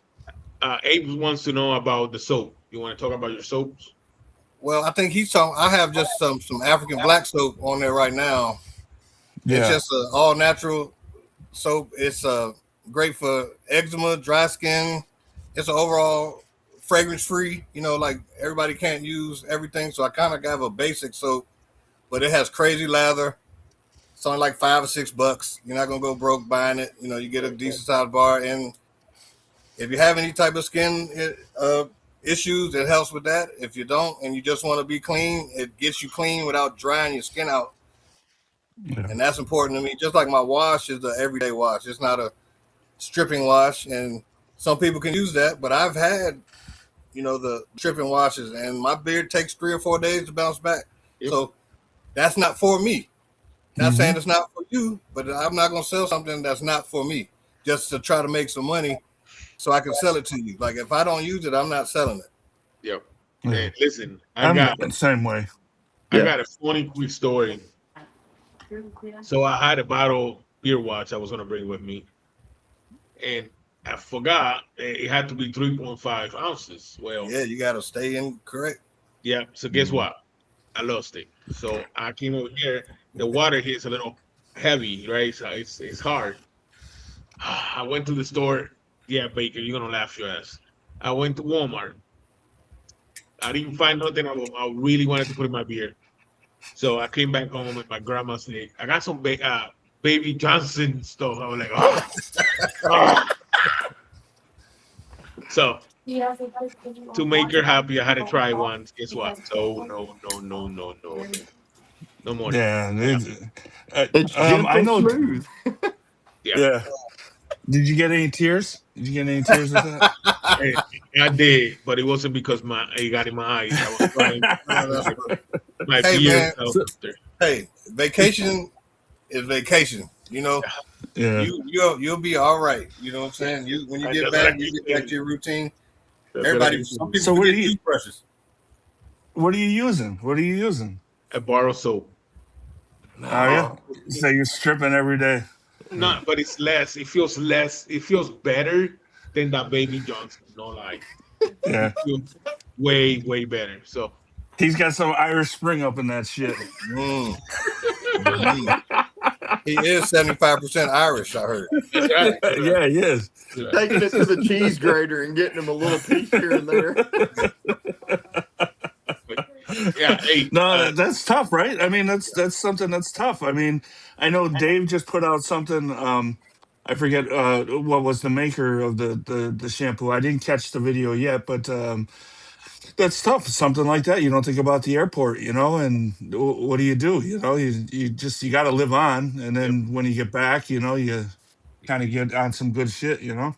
Abe wants to know about the soap. You want to talk about your soaps? Well, I think he's talking. I have just some African black soap on there right now. It's yeah, just an all natural soap. It's great for eczema, dry skin. It's an overall fragrance free. Like everybody can't use everything, so I kind of have a basic soap, but it has crazy lather. It's only like $5 or $6. You're not gonna go broke buying it. You get a decent sized bar, and if you have any type of skin issues, it helps with that. If you don't, and you just want to be clean, it gets you clean without drying your skin out, yeah, and that's important to me. Just like my wash is the everyday wash. It's not a stripping wash, and some people can use that, but I've had the stripping washes, and my beard takes 3 or 4 days to bounce back. Yep. So that's not for me. Not Mhm. saying it's not for you, but I'm not gonna sell something that's not for me just to try to make some money so I can sell it to you. Like if I don't use it, I'm not selling it. Yep. yeah. And listen, I'm the same way. I Yeah. got a funny quick story. So I had a bottle beer watch I was gonna bring with me, and I forgot it had to be 3.5 ounces. Well, Yeah, you gotta stay in correct. Yeah. So guess what? I lost it. So I came over here. The water here is a little heavy, right? So it's hard. I went to the store. Yeah, Baker, you're gonna laugh your ass. I went to Walmart. I didn't find nothing I really wanted to put in my beer. So I came back home and my grandma said, I got some Baby Johnson stuff. I was like, oh, oh. So to make her happy, I had to try it once. Guess what? So no. No more. Yeah, It's I gentle, know. smooth. Yeah. Yeah. Did you get any tears? Did you get any tears with that? Hey, I did, but it wasn't because it got in my eyes. I was crying. My Hey, beer man. felt after. Hey, vacation is vacation. You know, Yeah. you'll be all right. You know what I'm saying? You when you get back, you get back to your routine. Everybody, some people So what forget do you- toothbrushes. What are you using? What are you using? I borrow soap. Oh yeah. So you're stripping every day. No, but it's less. It feels less. It feels better than that Baby Johnson. No lie. Yeah. It feels way better. So He's got some Irish Spring up in that shit. Mm. Mm. He is 75% Irish. I heard. that's right. Yeah, he is. Taking it to the cheese grater and getting him a little piece here and there. Yeah. Hey. No, that's tough, right? I mean, that's something that's tough. I mean, I know Dave just put out something. I forget what was the maker of the shampoo. I didn't catch the video yet, but that's tough. Something like that. You don't think about the airport, and what do? You got to live on, and then when you get back, you kind of get on some good shit, Yeah.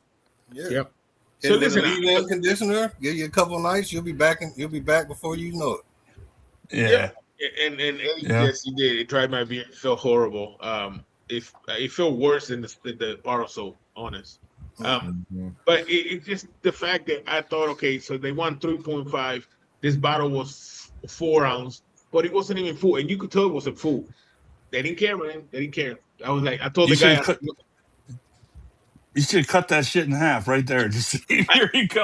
Yep. So So a listen, leave-in conditioner. Give you a couple of nights. You'll be back. You'll be back before you know it. Yeah. and Yeah. yes, he did. It tried my beer. It felt horrible. It felt worse than the borrow soap. Honest. But it's just the fact that I thought, okay, so they want 3.5. This bottle was 4 ounce, but it wasn't even full, and you could tell it wasn't full. They didn't care, man. They didn't care. I was like, I told You the guy, You should cut that shit in half right there. Just here you go.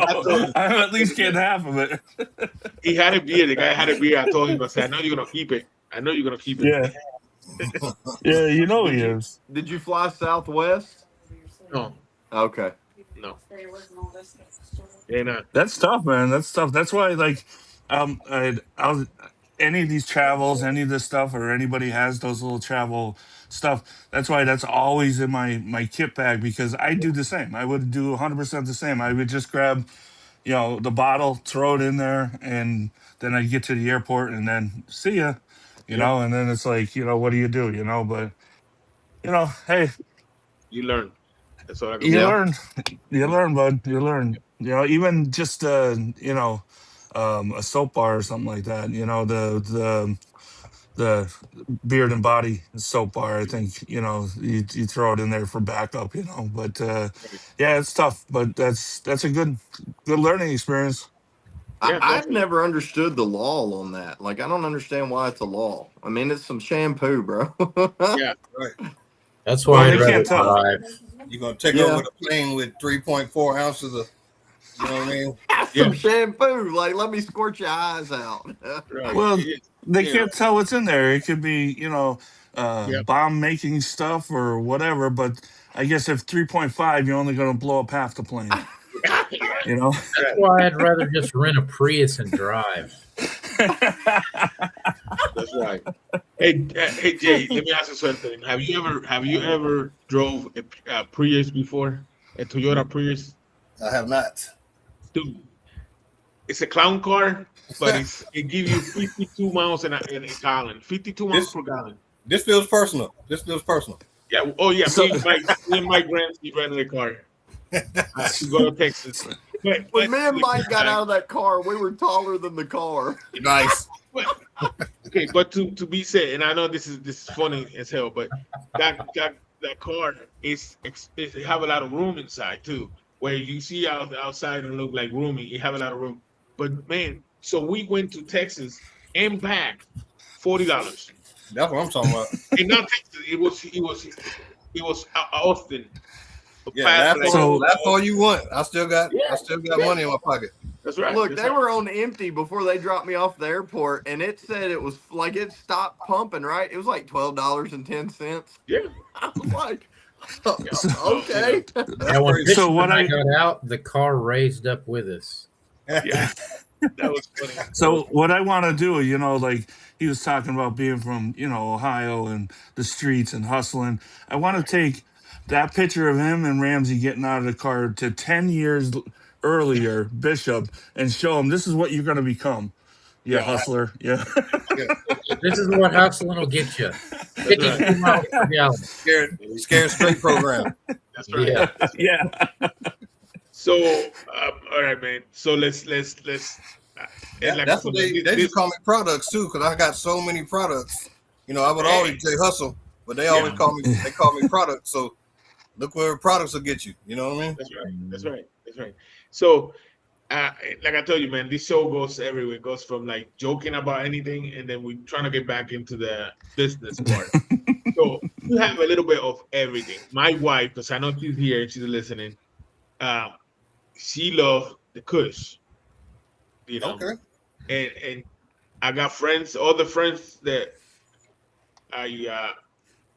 I'm at least getting half of it. he had a beer. The guy had a beer. I told him, I said, I know you're gonna keep it. I know you're gonna keep it. Yeah. Yeah, you know he Did you- is. Did you fly Southwest? No, Okay. no. And That's tough, man. That's tough. That's why, like, I'll any of these travels, any of this stuff, or anybody has those little travel stuff. That's why that's always in my kit bag because I do the same. I would do 100% the same. I would just grab, the bottle, throw it in there, and then I'd get to the airport and then see ya. And then it's like, what do you do? But hey, you learn. That's all I can you say. learn, bud. You learn. Even just a soap bar or something like that. The beard and body soap bar. I think you throw it in there for backup. But yeah, it's tough. But that's a good learning experience. Yeah, I've never understood the law on that. Like, I don't understand why it's a law. I mean, it's some shampoo, bro. Yeah. Right. That's Well, why they I'd rather can't tell. drive. You're gonna take Yeah. over the plane with 3.4 ounces of. You know what I mean? Some shampoo. Like, let me squirt your eyes out. Right. Well, It is. they Yeah. can't tell what's in there. It could be, Yep. bomb making stuff or whatever. But I guess if 3.5, you're only going to blow up half the plane. That's why I'd rather just rent a Prius and drive. That's right. Hey, Jay, let me ask you something. Have you ever drove a Prius before? A Toyota Prius? I have not. Dude, it's a clown car, but it gives you 52 miles in a gallon. 52 miles per gallon. This feels personal. This feels personal. Yeah. Oh yeah. So- me and Mike Ramsey rented a car to go to Texas. When me and Mike got out of that car, we were taller than the car. Nice. Okay, but to be said, and I know this is funny as hell, but that car it have a lot of room inside too. Where you see outside and look like roomy, you have a lot of room. But man, so we went to Texas and back, $40. That's what I'm talking about. And not Texas, it was Austin. Yeah, So- that's all you want. I still got money in my pocket. That's right. Look, That's they right. were on empty before they dropped me off the airport, and it said it was like it stopped pumping. Right, it was like $12.10. Yeah. I was like, Yeah. So, So, okay. That's And when crazy. Bishop so what and I I got out, the car raised up with us. yeah, that was funny. That was So what I want to do, like he was talking about being from, Ohio and the streets and hustling. I want to take that picture of him and Ramsey getting out of the car to 10 years earlier, Bishop, and show him this is what you're going to become. Yeah, yeah. hustler. Yeah. Yeah. This is what hustling will get you. That's 52 right. miles per gallon. Scared straight program. That's right. Yeah. That's right. Yeah. So, all right, man. So let's. And like I That's said, what man, they this, just call me products too, because I got so many products. I would Hey. always say hustle, but they Yeah. always call me products. So look where products will get you. You know what I mean? that's right. That's right. That's right. So, like I told you, man, this show goes everywhere. It goes from like joking about anything, and then we're trying to get back into the business part. So you have a little bit of everything. My wife, because I know she's here and she's listening, she loves the Kush, Okay. and I got friends, other friends that I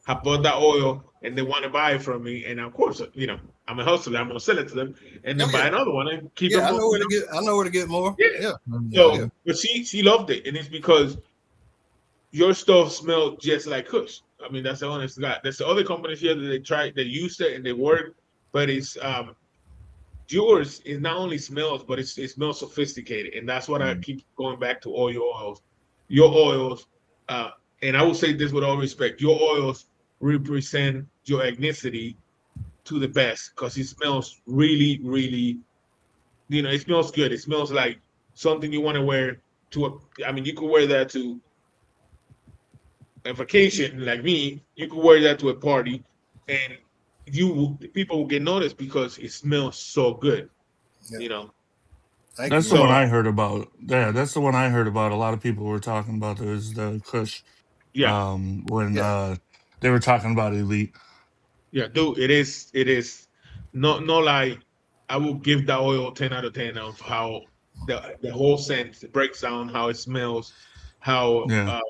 have bought that oil and they want to buy it from me, and of course, I'm a hustler. I'm gonna sell it to them, and then Oh, buy yeah. another one and keep Yeah, them. I know where to get. I know where to get more. Yeah. Yeah. So, Yeah. but she loved it, and it's because your stuff smelled just like Kush. I mean, that's the honest God. There's the other companies here that they used it and they work, but it's yours is not only smells, but it smells sophisticated, and that's what I keep going back to. All your oils, your oils, and I will say this with all respect: your oils represent your ethnicity to the best because it smells really, really. It smells good. It smells like something you want to wear to a. I mean, you could wear that to a vacation like me. You could wear that to a party, and people will get noticed because it smells so good. Yeah. You know. Thank That's you, the So one man. I heard about. Yeah, that's the one I heard about. A lot of people were talking about is the Kush. yeah, When Yeah. they were talking about Elite. yeah, dude, it is no lie. I will give that oil 10 out of 10 of how the whole scent breaks down, how it smells, how Yeah.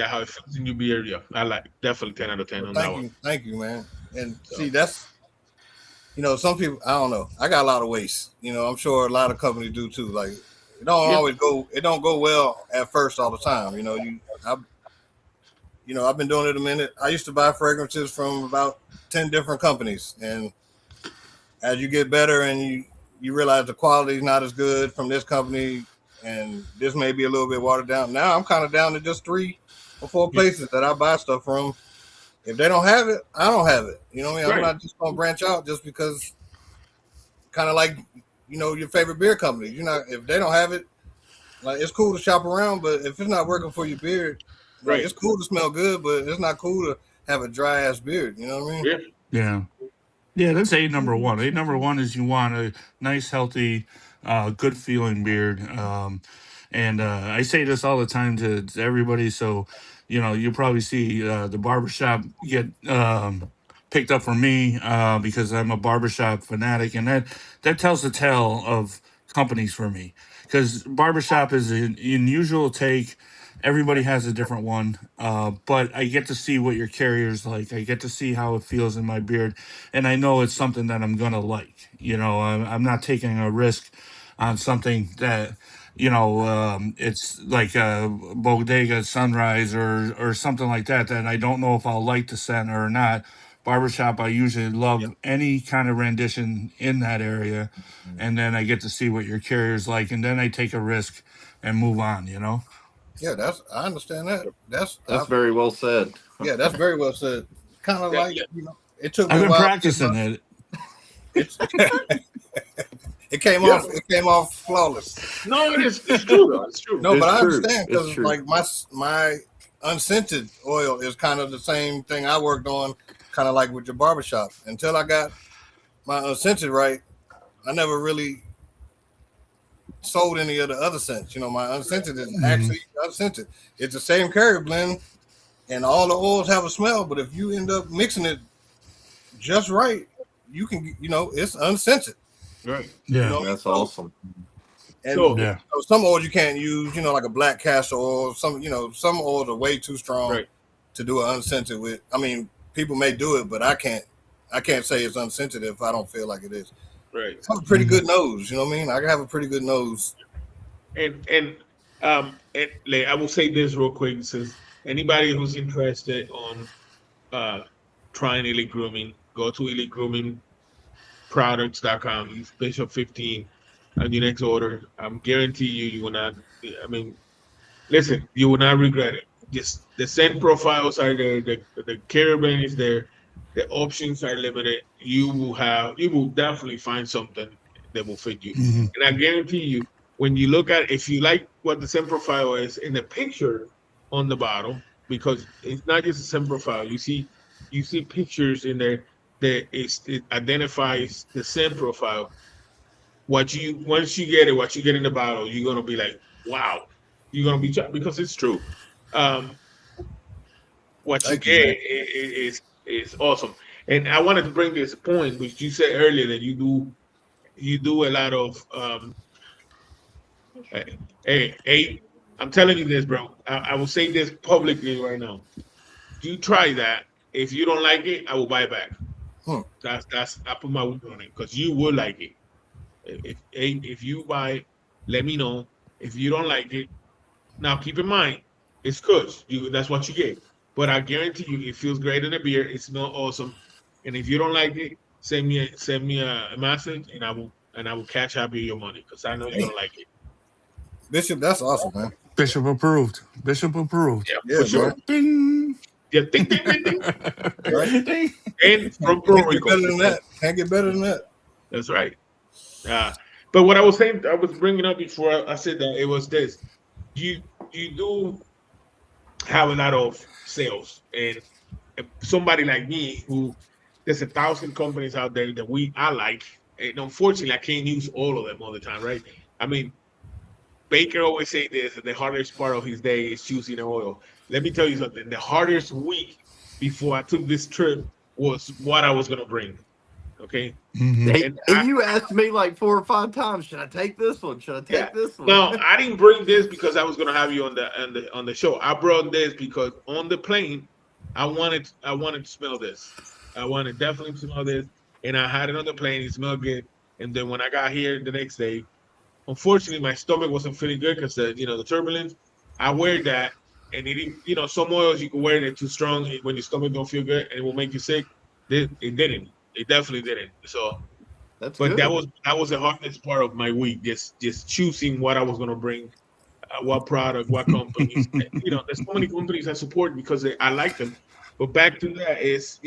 how it feels in your beard. Yeah, I like definitely 10 out of 10 Well, on that one. thank you, man. And So see, that's some people. I don't know. I got a lot of waste. I'm sure a lot of companies do too. Like it don't yeah, always go. It don't go well at first all the time. I've been doing it a minute. I used to buy fragrances from about 10 different companies, and as you get better and you realize the quality is not as good from this company, and this may be a little bit watered down. Now I'm kind of down to just 3 or 4 yeah, places that I buy stuff from. If they don't have it, I don't have it. You know what I mean? I'm right, not just gonna branch out just because. Kind of like your favorite beer company. If they don't have it, like it's cool to shop around, but if it's not working for your beard, like right, it's cool to smell good, but it's not cool to have a dry ass beard. You know what I mean? yeah, Yeah. Yeah, that's A number one. A number one is you want a nice, healthy, good feeling beard. And I say this all the time to everybody. So, you'll probably see the barbershop get picked up for me because I'm a barbershop fanatic. And that tells the tale of companies for me. Because barbershop is an unusual take. Everybody has a different one, but I get to see what your carrier's like. I get to see how it feels in my beard, and I know it's something that I'm gonna like. I'm not taking a risk on something that it's like a bodega sunrise or something like that I don't know if I'll like the scent or not. Barbershop, I usually yeah, love any kind of rendition in that area, and then I get to see what your carrier's like, and then I take a risk and move on. Yeah, I understand that. That's very well said. Yeah, that's very well said. Kind of yeah, like yeah. it took me I've a been while. practicing it. It's it came Yeah. off. It came off flawless. No, it's true though. It's true. No, It's but I true. understand It's because true. like my unscented oil is kind of the same thing I worked on, kind of like with your barbershop. Until I got my unscented right, I never really sold any of the other scents. My unscented is Mhm. actually unscented. It's the same carrier blend, and all the oils have a smell. But if you end up mixing it just right, you can, it's unscented. Right. Yeah. That's So awesome. And So Yeah. some oils you can't use, like a black castor oil. Some oils are way too strong right, to do an unscented with. I mean, people may do it, but I can't. I can't say it's unscented if I don't feel like it is. right. I have a pretty good nose. You know what I mean? I have a pretty good nose. And like, I will say this real quick, since anybody who's interested on uh trying Elite Grooming, go to elitegroomingproducts.com, use Bishop 15 on your next order. I'm guarantee you will not. I mean, listen, you will not regret it. Just the scent profiles are there, the caravan is there, the options are limited. You will definitely find something that will fit you. Mhm. And I guarantee you, when you look at, if you like what the scent profile is in the picture on the bottle, because it's not just a scent profile, you see pictures in there that it identifies the scent profile. What you Once you get it, what you get in the bottle, you're gonna be like, wow. You're gonna be shocked because it's true. Um, what you Thank you, get man. is awesome. And I wanted to bring this point, which you said earlier that you do a lot of hey, I'm telling you this, bro. I will say this publicly right now. You try that. If you don't like it, I will buy it back. Hmm. That's I put my word on it because you will like it. If you buy it, let me know. If you don't like it, now keep in mind, it's Kush. That's what you get. But I guarantee you, it feels great in the beer. It smells awesome. And if you don't like it, send me a message, and I will catch up with your money because I know you're gonna like it. Bishop, that's awesome, man. Bishop approved. Bishop approved. Yeah, Yeah, for sure. man. Ding. Yeah, ding, ding, ding, ding. Right? Ding. And from Puerto Can't get Rico. better than that. Can't get better than that. That's right. But what I was saying, I was bringing up before I said that it was this. You you do have a lot of sales, and somebody like me who there's 1,000 companies out there that I like, and unfortunately I can't use all of them all the time, right? I mean, Baker always say this: that the hardest part of his day is choosing an oil. Let me tell you something. The hardest week before I took this trip was what I was gonna bring. Okay, Mhm. Hey, and and you asked me like 4 or 5 times, should I take this one? Should I yeah. take this one? Now I didn't bring this because I was gonna have you on the show. I brought this because on the plane, I wanted to smell this. I wanted definitely to smell this, and I had it on the plane. It smelled good. And then when I got here the next day, unfortunately my stomach wasn't feeling good because the turbulence. I wear that, and some oils you can wear that too strong when your stomach don't feel good and it will make you sick. It didn't. It definitely didn't. So. That's But good. that was the hardest part of my week, just choosing what I was gonna bring, what product, what companies. There's so many companies I support because I like them. But back to that is,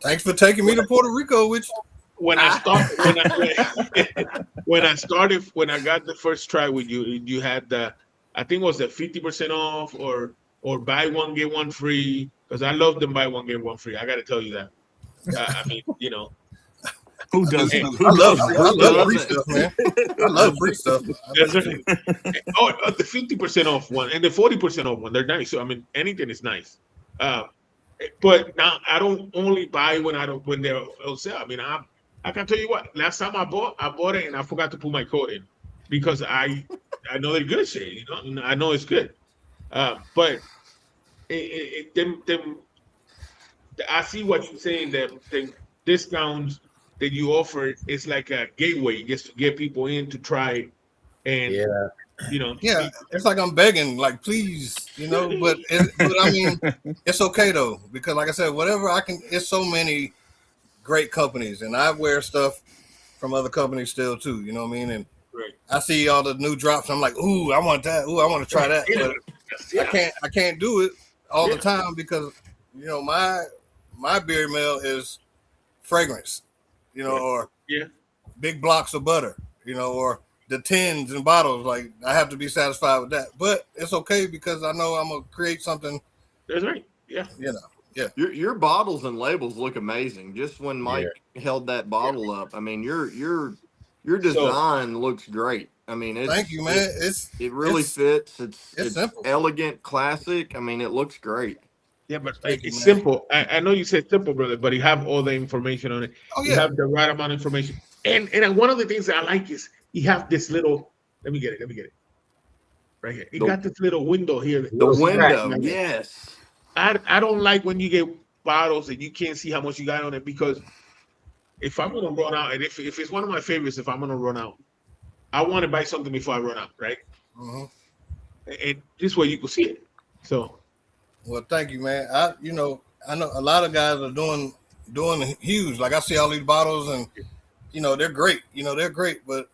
Thanks for taking me to Puerto Rico, which when I start when I got the first try with you, you had I think it was the 50% off or buy one get one free because I love them buy one get one free. I got to tell you that. I mean, Who I do doesn't? too. Who I love doesn't? free. I love free doesn't? stuff, man. I love free stuff. That's right. The 50% off one and the 40% off one, they're nice. So I mean, anything is nice. Uh, but now I don't only buy when they're on sale. I mean, I can tell you what. Last time I bought it and I forgot to put my code in because I know they're good shit. I know it's good. But them I see what you're saying. The discounts that you offer is like a gateway just to get people in to try and Yeah. Yeah, it's like I'm begging, like please, But I mean, it's okay though because, like I said, whatever I can. It's so many great companies, and I wear stuff from other companies still too. You know what I mean? And right. I see all the new drops. I'm like, ooh, I want that. Ooh, I want to try that. Yeah. But I can't do it all the time because my beer mill is fragrance, or Yeah. big blocks of butter, or the tins and bottles. Like I have to be satisfied with that. But it's okay because I know I'm gonna create something. That's right. Yeah. Yeah. Your bottles and labels look amazing. Just when Yeah. Mike held that bottle up, I mean, your design looks great. I mean, Thank you, man. it really fits. It's simple. elegant, classic. I mean, it looks great. Yeah, but Thank you, it's man. simple. I know you said simple, brother, but you have all the information on it. Oh You yeah. have the right amount of information. And one of the things that I like is you have this little Let me get it. Let me get it. Right here. It The- got this little window here. The window, Right. yes. I don't like when you get bottles and you can't see how much you got on it, because if I'm gonna run out, and if it's one of my favorites, if I'm gonna run out, I want to buy something before I run out, right? Mm-hmm. And this way you can see it. So Well, thank you, man. I know a lot of guys are doing huge. Like I see all these bottles, and they're great. They're great, but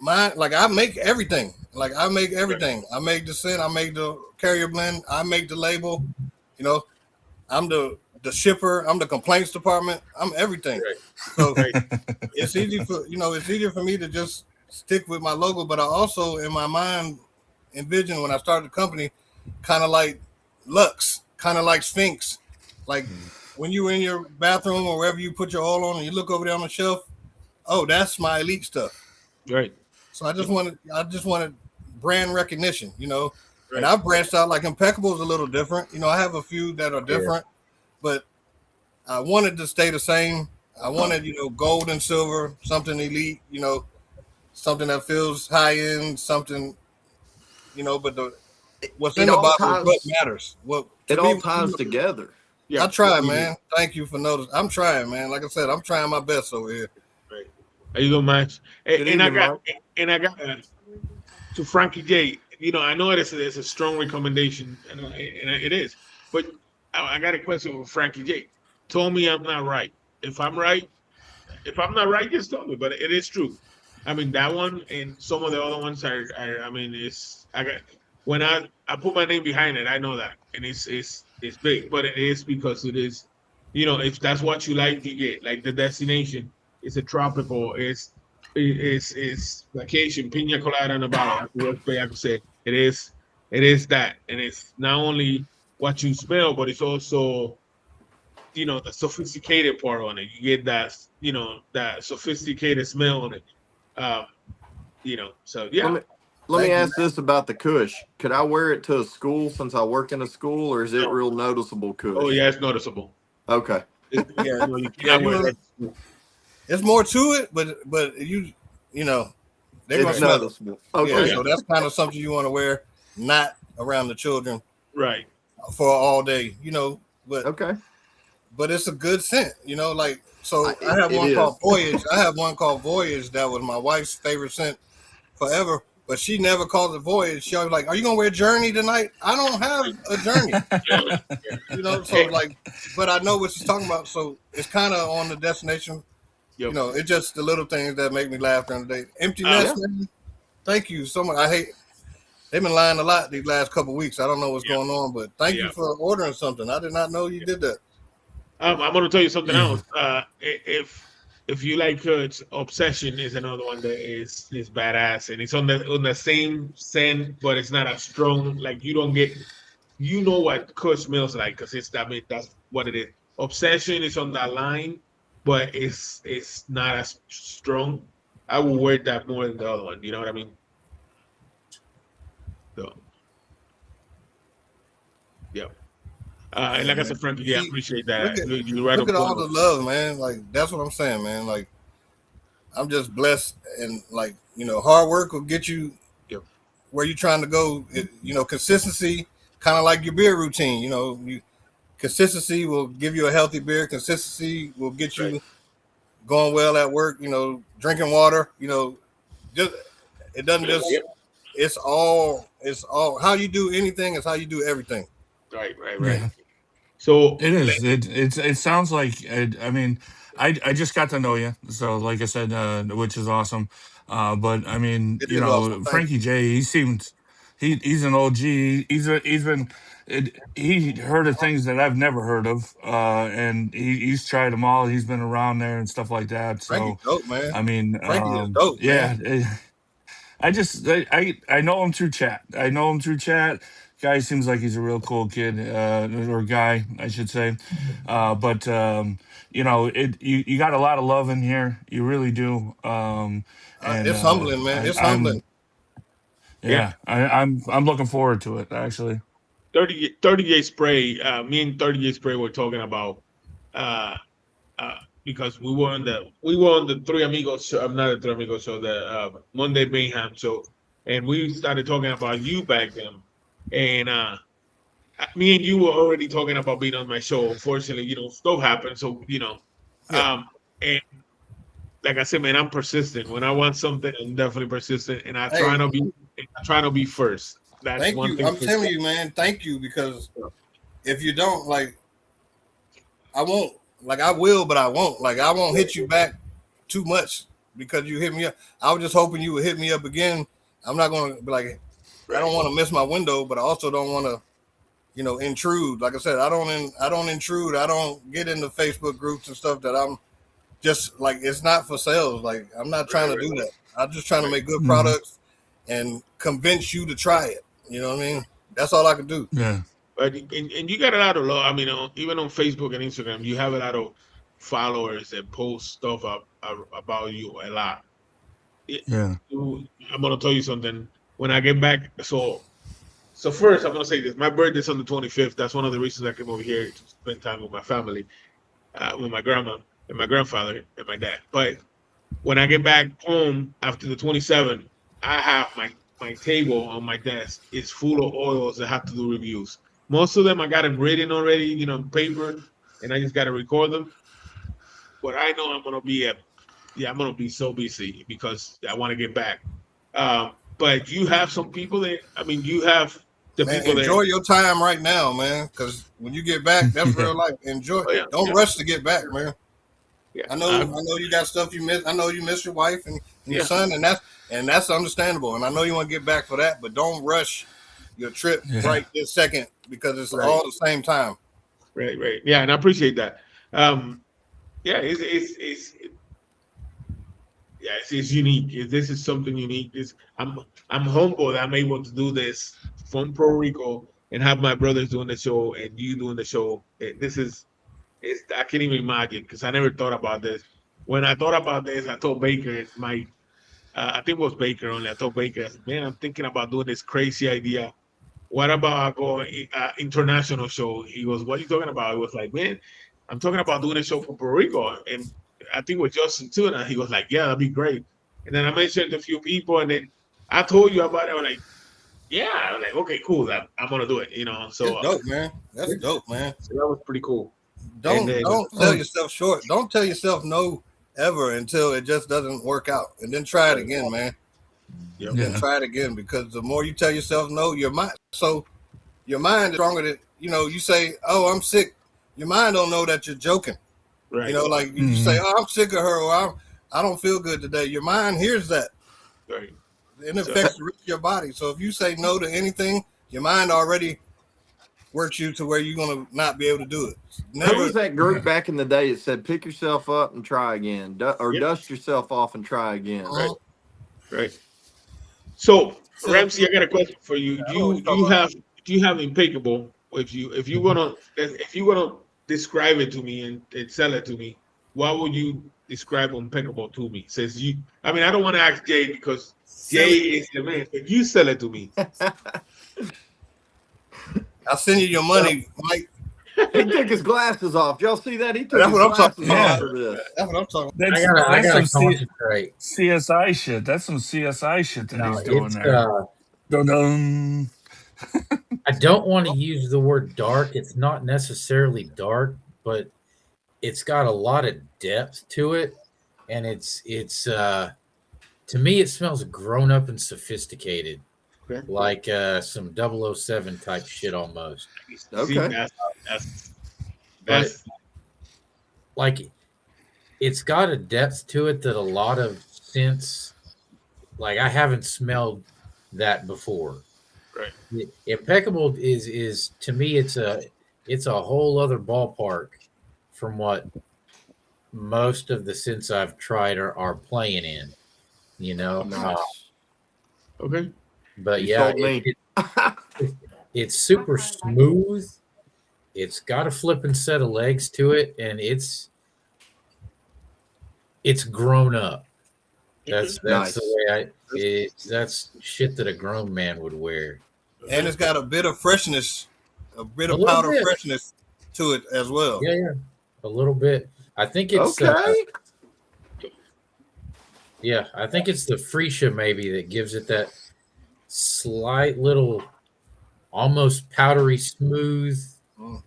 mine, like I make everything. Like I make everything. I make the scent. I make the carrier blend. I make the label. You know, I'm the shipper. I'm the complaints department. I'm everything. right, So right, it's easy for it's easier for me to just stick with my logo. But I also in my mind envision when I started the company, kind of like Lux, kind of like Sphinx, like when you were in your bathroom or wherever you put your oil on and you look over there on the shelf. Oh, that's my elite stuff. right, So I just wanted brand recognition, and right. I've branched out. Like Impeccable is a little different. I have a few that are different, but I wanted to stay the same. I wanted, gold and silver, something elite, something that feels high end, something, but what's It in the all bottle is what ties. matters. Well, to It me, all ties together. Yeah. I try, You do. man. Thank you for noticing. I'm trying, man. Like I said, I'm trying my best over here. Right. How you doing, Max? Good And I evening, got Mark. to Frankie J. I know it's a strong recommendation, and it is. But I got a question for Frankie J. Told me I'm not right. If I'm right, if I'm not right, just tell me. But it is true. I mean, that one and some of the other ones are I mean, I got when I put my name behind it, I know that, and it's big, but it is because it is, if that's what you like, you get. Like the destination, it's a tropical, it's vacation, pina colada in a bottle. That's the worst way I could say it is that, and it's not only what you smell, but it's also the sophisticated part on it. You get that, that sophisticated smell on it. Um, so Let yeah. me let me Thank you, ask this about the Kush. Could I wear it to a school since I work in a school, or is it No. real noticeable Oh Kush? yeah, it's noticeable. Okay. Yeah, You yeah. can't wear that. It's more to it, but you know, they're gonna It's smell it. noticeable. Yeah, Okay. yeah. so that's kind of something you want to wear, not around the children Right. for all day. But Okay. it's a good scent. Like so. I have It one is. called Voyage. I have one called Voyage that was my wife's favorite scent forever. But she never calls it Voyage. She always like, "Are you gonna wear Journey tonight?" I don't have a Journey. Yeah. So like, but I know what she's talking about. So it's kind of on the destination. Yep. It's just the little things that make me laugh during the day. Empty Um, nest, man. Thank you so much. I hate they've been lying a lot these last couple of weeks. I don't know what's Yeah. going on, but thank you Yeah. for ordering something. I did not know you did that. I'm going to tell you something Yeah. else. If you like Obsession is another one that is badass, and it's on the same scent, but it's not as strong. Like you don't get, what Kush smells like, because that's what it is. Obsession is on that line, but it's not as strong. I will wear that more than the other one. You know what I mean? So yeah. And like I said, Frankie, yeah, I See, appreciate look that. at You're right look on at all point. the love, man. Like that's what I'm saying, man. Like I'm just blessed, and like hard work will get you Yep. where you're trying to go. Consistency, kind of like your beer routine. Consistency will give you a healthy beer. Consistency will get Right. you going well at work. Drinking water. Just it doesn't just. Yep. It's all how you do anything is how you do everything. Right. Yeah. So It is. It sounds like. I mean, I just got to know you, so like I said, which is awesome. But I mean, It is awesome. Thank Frankie J. He seems he's an OG. He's been he heard of things that I've never heard of, and he's tried them all. He's been around there and stuff like that. Frankie's So dope, man. I mean, Frankie is dope, yeah. man. I know him through chat. Guy seems like he's a real cool kid, or guy, I should say. But you got a lot of love in here. You really do. And It's humbling, man. It's humbling. yeah, I'm looking forward to it actually. 38 spray. Me and 38 spray were talking about, because we were on the Three Amigos show. I'm not the Three Amigos show, the Monday Mayhem show, and we started talking about you back then, and me and you were already talking about being on my show. Unfortunately, stuff happened, so Yeah. and like I said, man, I'm persistent. When I want something, I'm definitely persistent, and Hey, I try to be first. That's thank one you. thing. I'm For telling sure. you, man. Thank you, because if you don't, like, I won't. Like, I will, but I won't. Like, I won't hit you back too much because you hit me up. I was just hoping you would hit me up again. I'm not going to be like, I don't want to miss my window, but I also don't want to, intrude. Like I said, I don't intrude. I don't get into Facebook groups and stuff that I'm just like, it's not for sales. Like, I'm not trying to do that. I'm just trying to make good Mhm. products and convince you to try it. You know what I mean? That's all I can do. Yeah. But and you got a lot of love. I mean, even on Facebook and Instagram, you have a lot of followers that post stuff about you a lot. It- Yeah. I'm gonna tell you something. When I get back, so first I'm gonna say this. My birthday's on the 25th. That's one of the reasons I came over here to spend time with my family, with my grandma and my grandfather and my dad. But when I get back home after the 27th, I have my table on my desk is full of oils that have to do reviews. Most of them I got them written already, paper, and I just got to record them. But I know I'm gonna be so busy because I want to get back. But you have some people that, I mean, you have the Man, people that, enjoy your time right now, man. Because when you get back, that's Yeah. real life. Enjoy. oh yeah, Don't yeah, rush to get back, man. yeah, I know you got stuff you miss. I know you miss your wife and your yeah, son, and that's understandable. And I know you want to get back for that, but don't rush your trip Yeah. right this second because it's right, all the same time. right, yeah, and I appreciate that. Yeah, it's unique. This is something unique. I'm humble that I'm able to do this from Puerto Rico and have my brothers doing the show and you doing the show. This is it's I can't even imagine because I never thought about this. When I thought about this, I told Baker, I think it was Baker only. I told Baker, I said, man, I'm thinking about doing this crazy idea. What about I go international show? He goes, what are you talking about? I was like, man, I'm talking about doing a show for Puerto Rico. And I think with Justin too. And he was like, yeah, that'd be great. And then I mentioned a few people, and then I told you about it. I was like, yeah. I was like, okay, cool. I'm gonna do it. It's So, dope, man. That's dope, man. so that was pretty cool. And Don't then, don't sell yourself short. Don't tell yourself no ever until it just doesn't work out, and then try it again, man. yep, Then Yeah. try it again because the more you tell yourself no, your mind is stronger than you say, oh, I'm sick. Your mind don't know that you're joking. right, Like you say, oh, I'm sick of her, or I don't feel good today. Your mind hears that, right. and it So, affects the rest of your body. So if you say no to anything, your mind already works you to where you're gonna not be able to do it. Who Never. was that group back in the day that said pick yourself up and try again, or yep, dust yourself off and try again? right, right. So, So Ramsey, I got a question for you. I know what you're talking about. Do you have impeccable? If you gonna describe it to me and sell it to me, what would you describe impeccable to me? Says you. I mean, I don't want to ask Jay because Sell Jay it. is the man. But you sell it to me. I'll send you your money, Mike. He took his glasses off. Y'all see that? He took That's his what I'm talking glasses about. off for this. That's what I'm talking That's I gotta some concentrate. CSI shit. That's some CSI shit that No, he's doing it's there. Dun-dun. I don't want to use the word dark. It's not necessarily dark, but it's got a lot of depth to it, and it's to me it smells grown up and sophisticated, Okay. like some 007 type shit almost. See, Okay. that's Like it's got a depth to it that a lot of scents, like I haven't smelled that before. right. Impeccable is to me it's a whole other ballpark from what most of the scents I've tried are playing in, Nice. Okay. but You yeah, sold me. it's super smooth. It's got a flipping set of legs to it, and it's grown up. That's Nice. the way that's shit that a grown man would wear. about. And it's got a bit of freshness, a bit A of little powder bit. freshness to it as well. Yeah, a little bit. I think it's Okay. yeah, I think it's the freesia maybe that gives it that slight little, almost powdery smooth. Mm.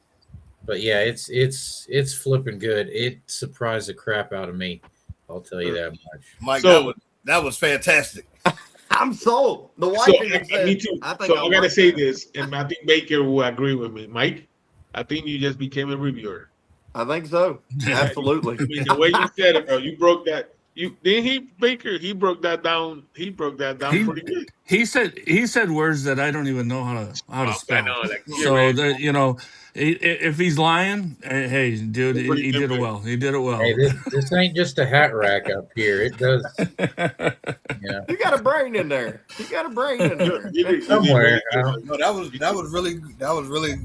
But yeah, it's flipping good. It surprised the crap out of me. I'll tell you that much. Mike, So- that was fantastic. I'm sold. The wife So even said, me too. I think So I I gotta like say that. this, and I think Baker will agree with me. Mike, I think you just became a reviewer. I think so. Absolutely. I mean, the way you said it, bro, you broke that. You didn't he, Baker? He broke that down. He broke that down He pretty good. he said words that I don't even know how to I spell. know, like So that if he's lying, hey, dude, You're pretty he did it good. well. He did it well. Hey, this ain't just a hat rack up here. It does, yeah, You got a brain in there. You got a brain in there. You did somewhere. really good. No, that was really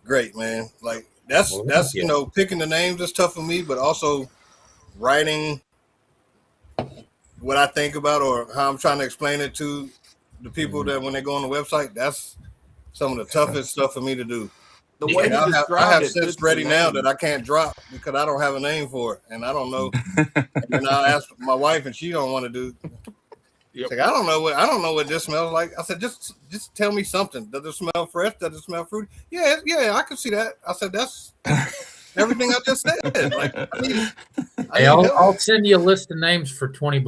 great, man. Like that's Well, that's thank you. picking the names is tough for me, but also writing what I think about or how I'm trying to explain it to the people that when they go on the website, that's some of the toughest stuff for me to do. The way And you I described have it sets fits the ready now name. that I can't drop because I don't have a name for it, and I don't know. And then I asked my wife, and she don't want to do. Yep. Like, I don't know what this smells like. I said, just tell me something. Does it smell fresh? Does it smell fruity? Yeah, I can see that. I said, that's everything I just said. Like, I need Hey, help. I'll send you a list of names for $20.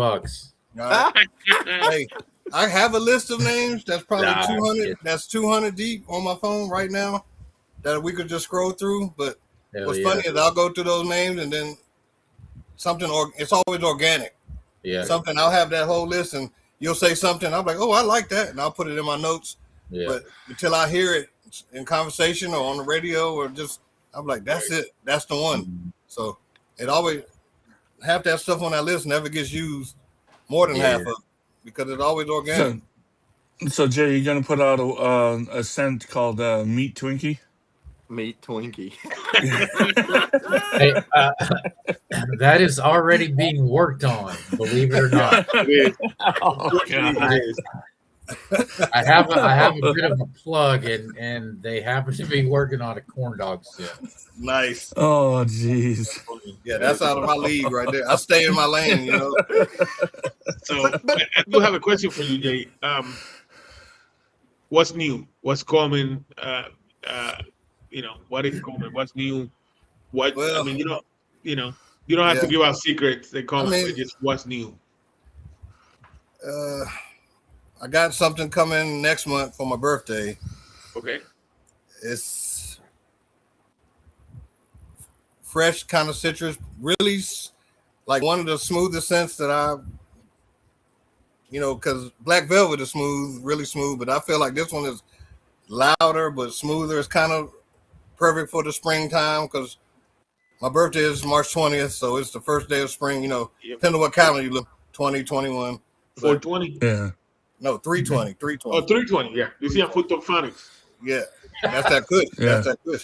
All right. Hey, I have a list of names that's probably Nah, 200. it- That's 200 deep on my phone right now that we could just scroll through. But Hell what's yeah. funny is I'll go through those names and then something. It's always organic. Yeah, Something I'll have that whole list and you'll say something. I'm like, oh, I like that, and I'll put it in my notes. yeah. But until I hear it in conversation or on the radio or just, I'm like, that's it. That's the one. So it always half that stuff on that list never gets used more than half of it because it's always organic. So Jay, you're gonna put out a scent called Meat Twinkie. Meat Twinkie. Hey, that is already being worked on. Believe it or not, It is. Oh, Unfortunately, it is. I have a bit of a plug, and they happen to be working on a corn dog set. Nice. Oh, jeez. Yeah, that's out of my league right there. I stay in my lane, So I do have a question for you, Jay. What's new? What's coming? What is coming? What's new? Well, I mean, you don't have to give out secrets. They come, I mean- but just what's new. I got something coming next month for my birthday. Okay. It's fresh, kind of citrus, really like one of the smoothest scents that because Black Velvet is smooth, really smooth, but I feel like this one is louder but smoother. It's kind of perfect for the springtime because my birthday is March 20th, so it's the first day of spring. Yep. Depending on what calendar you look, 2021. 420. Yeah. No, 320. Oh, 320. Yeah. You see, I'm full of phonics. Yeah, that's that good. Yeah. That's that good.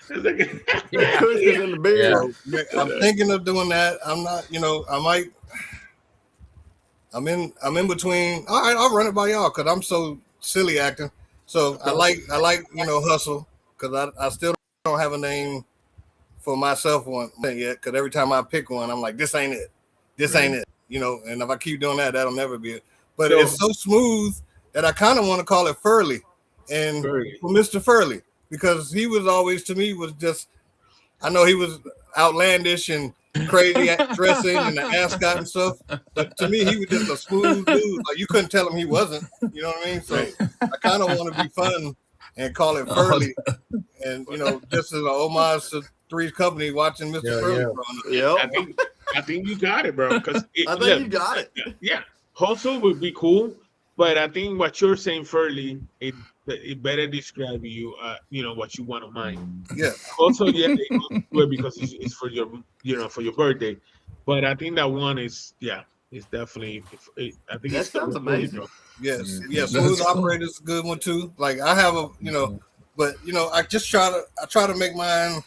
The cushion in the beer. Yeah. So, I'm thinking of doing that. I'm not, I might. I'm in between. All right, I'll run it by y'all because I'm so silly acting. So I like hustle because I still don't have a name for myself one yet. Because every time I pick one, I'm like, this ain't it. This ain't it. And if I keep doing that, that'll never be it. But So- it's so smooth that I kind of want to call it Furley, and Furley. for Mr. Furley because he was always to me was just. I know he was outlandish and crazy at dressing and the ascot and stuff, but to me, he was just a smooth dude. Like you couldn't tell him he wasn't. You know what I mean? So I kind of want to be fun and call it Furley, and just as an homage to Three's Company watching Mr. Yeah, Furley. yeah. growing up. I think you got it, bro. Because I think you got it. Yeah, hustle would be cool, but I think what you're saying, Furley, it better describe you. What you want to mind. Yeah, Also, yeah, they do it because it's for your, for your birthday. But I think that one is, it's definitely. I think That it's sounds amazing. yes, Mm. yeah. That's Smooth cool. Operator's a good one too. Like I have but I just try to make mine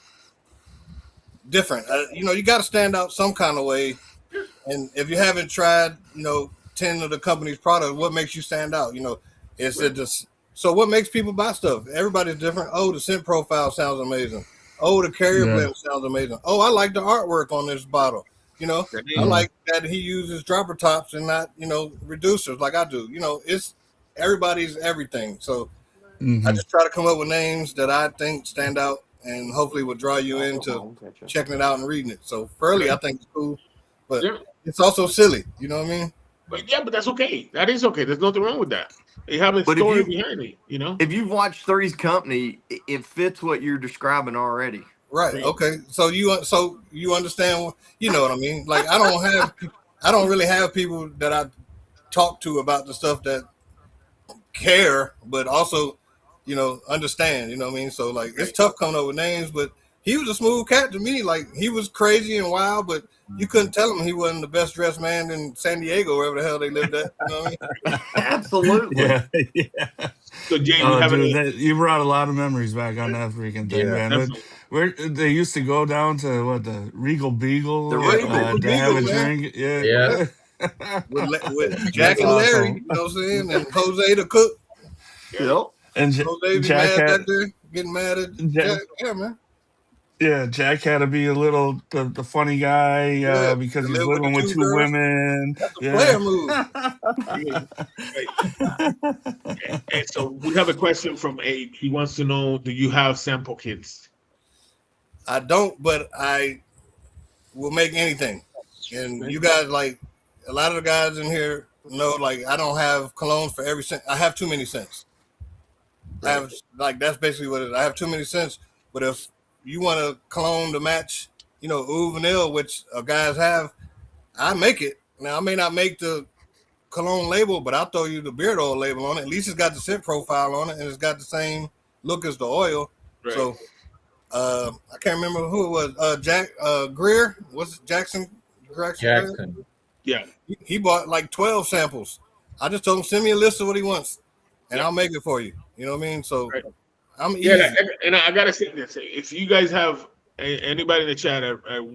different. You got to stand out some kind of way. And if you haven't tried, 10 of the company's products, what makes you stand out? Is it just so what makes people buy stuff? Everybody's different. Oh, the scent profile sounds amazing. Oh, the carrier Yeah. blend sounds amazing. Oh, I like the artwork on this bottle. You know, I Yeah. like that he uses dropper tops and not, reducers like I do. It's everybody's everything. So I Hmm. just try to come up with names that I think stand out and hopefully will draw you into checking it out and reading it. So Furley, I think it's cool, but Yeah. it's also silly. You know what I mean? But that's okay. That is okay. There's nothing wrong with that. They have a But if story you behind it, you know? if you've watched Three's Company, it fits what you're describing already. Right. Right. Okay. So you understand? You know what I mean? Like I don't really have people that I talk to about the stuff that care, but also, understand. You know what I mean? So like, it's Right. tough coming up with names, but he was a smooth cat to me. Like he was crazy and wild, but you couldn't tell him he wasn't the best dressed man in San Diego, wherever the hell they lived at. You know what I mean? Absolutely. Yeah. Yeah. So Jay, you Oh, have dude, any? you brought a lot of memories back on that freaking thing, Yeah. man. But Definitely. where they used to go down to what, the Regal The Beagle, Yeah, the Regal Regal to have a Beagle, Beagle. man, drink. Yeah. Yeah. with Jack That's and Larry. awesome. You know what I'm saying? And Jose the cook. Yeah. Yep. And Jose be Jack mad back had there, getting mad at Jack, Jack. Yeah, man. yeah, Jack had to be a little the funny guy Yeah, because to he's live with the living with two two girls. women. That's a Yeah. player move. Yeah. Right. And so we have a question from Abe. He wants to know, do you have sample kits? I don't, but I will make anything. And Right. you guys, like a lot of the guys in here know, like I don't have colognes for every scent. I have too many scents. I Right. have like that's basically what it is. I have too many scents. But if you want a cologne to match, Oud Vanille, which guys have, I make it. Now I may not make the cologne label, but I'll throw you the beard oil label on it. At least it's got the scent profile on it, and it's got the same look as the oil. Right. So I can't remember who it was. Jack Greer, what's it, Jackson Greer? Jackson. Yeah. He bought like 12 samples. I just told him send me a list of what he wants, and Yeah. I'll make it for you. You know what I mean? So Right. I'm Yeah. easy. And I gotta say this: if you guys have anybody in the chat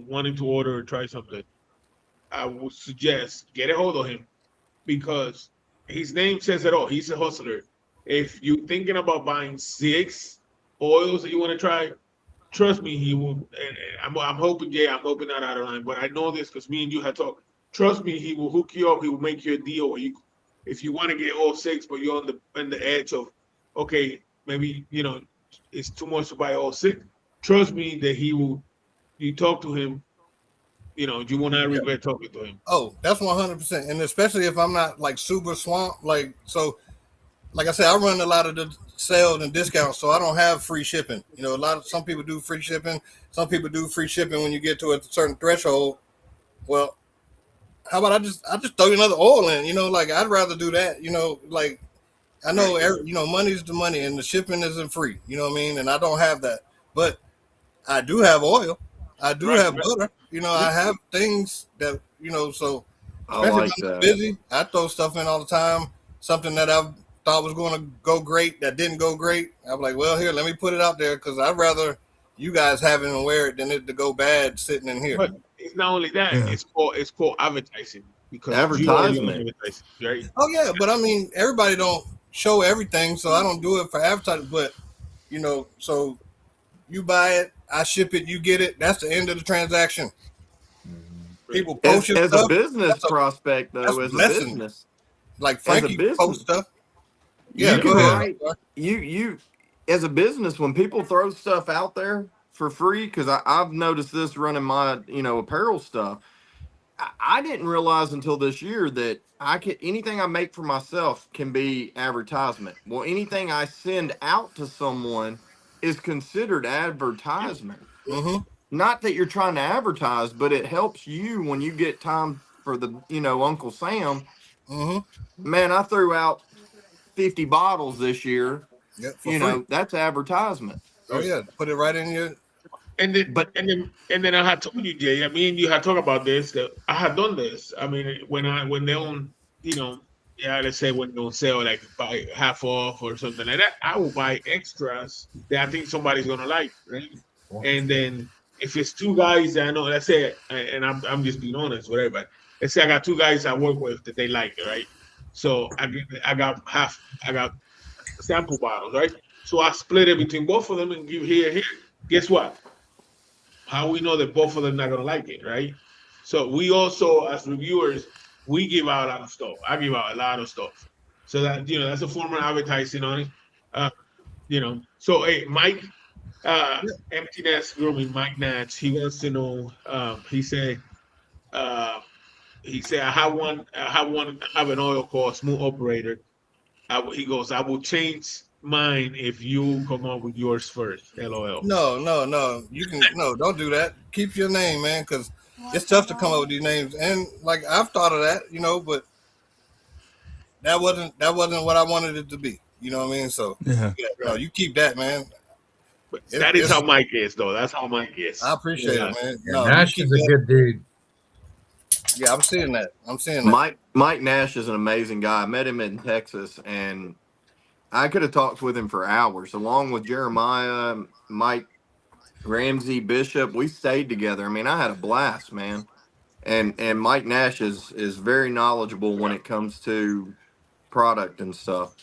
wanting to order or try something, I would suggest get a hold of him because his name says it all. He's a hustler. If you're thinking about buying 6 oils that you want to try, trust me, he will. And I'm hoping, Jay, I'm hoping not out of line, but I know this because me and you had talked. Trust me, he will hook you up. He will make you a deal. Where if you want to get all 6, but you're on the edge of, okay, maybe it's too much to buy all 6. Trust me that he will. You talk to him, you will not Yeah. regret talking to him. Oh, that's 100%. And especially if I'm not like super swamped, like I said, I run a lot of the sales and discounts, so I don't have free shipping. Some people do free shipping. Some people do free shipping when you get to a certain threshold. Well, how about I just throw you another oil in? Like I'd rather do that. Like I know, money's the money, and the shipping isn't free. You know what I mean? And I don't have that, but I do have oil. I do Right, have right. butter. I have things that So I especially when like I'm that. busy, I throw stuff in all the time. Something that I thought was going to go great that didn't go great. I'm like, well, here, let me put it out there because I'd rather you guys have it and wear it than it to go bad sitting in here. But it's not only that; Yeah. it's called advertising because you are your own Advertisement. advertising, right? Oh yeah, but I mean, everybody don't show everything, so I don't do it for advertising. But so you buy it, I ship it, you get it. That's the end of the transaction. Right. People post your As a stuff. business That's a prospect, that's though, a as a blessing. business, Like as a Frankie business, post stuff. Yeah, you go can ahead. Yeah. write you as a business when people throw stuff out there for free. Because I've noticed this running my apparel stuff. I didn't realize until this year that I could anything I make for myself can be advertisement. Well, anything I send out to someone is considered advertisement. Mm-hmm. Not that you're trying to advertise, but it helps you when you get time for the Uncle Sam. Mm-hmm. Man, I threw out 50 bottles this year. Yeah, for free. That's advertisement. Oh Right. yeah, put it right in your. And then But I had told you, Jay. I mean, you had talked about this. That I had done this. I mean, when they on, yeah, let's say when they on sale, like buy half off or something like that, I will buy extras that I think somebody's gonna like, right? And then if it's 2 guys that I know, let's say, and I'm just being honest with everybody. Let's say I got 2 guys I work with that they like it, right? So I got sample bottles, right? So I split it between both of them and give here. Guess what? how we know that both of them not gonna like it, right? So we also, as reviewers, we give out a lot of stuff. I give out a lot of stuff, so that that's a form of advertising on it. Uh, So hey, Mike, emptiness grooming, Mike Natch. He wants to know. Uh, he said, I have an oil called Smooth Operator. He goes, I will change mine if you come up with yours first. LOL. No. You can don't do that. Keep your name, man, because it's tough to come up with these names. And like I've thought of that, but that wasn't what I wanted it to be. You know what I mean? So Yeah. no, you keep that, man. But that is how Mike is, though. That's how Mike is. I appreciate it, man. Yeah, No, Nash is a good dude. Yeah, I'm seeing that. Mike Nash is an amazing guy. I met him in Texas, and I could have talked with him for hours, along with Jeremiah, Mike, Ramsey, Bishop. We stayed together. I mean, I had a blast, man. And Mike Nash is very knowledgeable when it comes to product and stuff.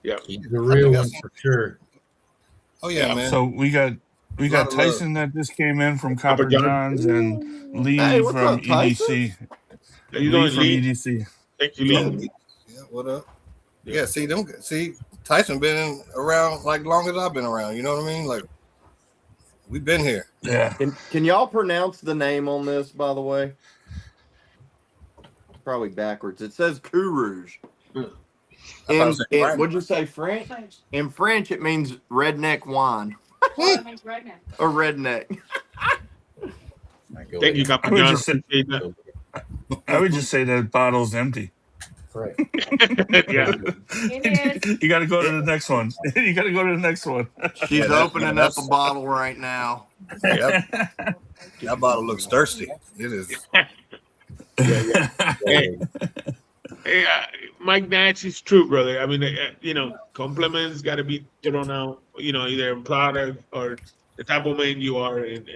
Yeah, He's the real one for sure. Oh yeah, man. So we got Tyson that just came in from Copper Johns and Lee Hey, what's from up, Tyson? EDC. How you Lee doing, from Lee? EDC. Thank you, Lee. Yeah, what up? Yeah, see Tyson been around like long as I've been around. You know what I mean? Like we've been here. Yeah. Can y'all pronounce the name on this, by the way? Probably backwards. It says Coup Rouge. What'd you say, French? In French, it means redneck wine. Or redneck. Thank you, Captain John. I would just say that bottle's empty. Right. Yeah. You got to go to the next one. You got to go to the next one. She's opening up a bottle right now. Yep. That bottle looks thirsty. It is. Hey, Mike Natch is true, brother. I mean, compliments got to be thrown out, either in product or the type of man you are, and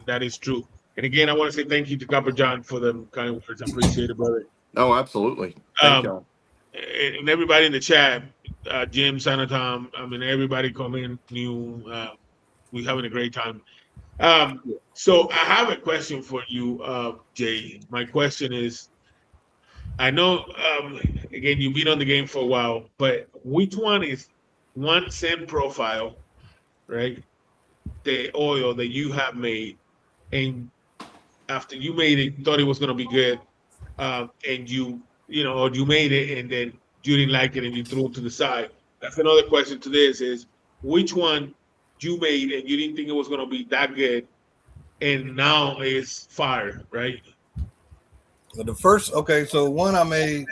that is true. And again, I want to say thank you to Copper John for the kind words. I appreciate it, brother. Oh, absolutely. Thank y'all. And everybody in the chat, Jim, Sanatom, I mean, everybody coming new. We're having a great time. So I have a question for you, Jay. My question is, I know, again, you've been on the game for a while, but which one is one scent profile, right? The oil that you have made, and after you made it, thought it was going to be good, and or you made it and then you didn't like it and you threw it to the side. That's another question to this is, which one you made and you didn't think it was going to be that good, and now it's fire, right? The first, so one I made,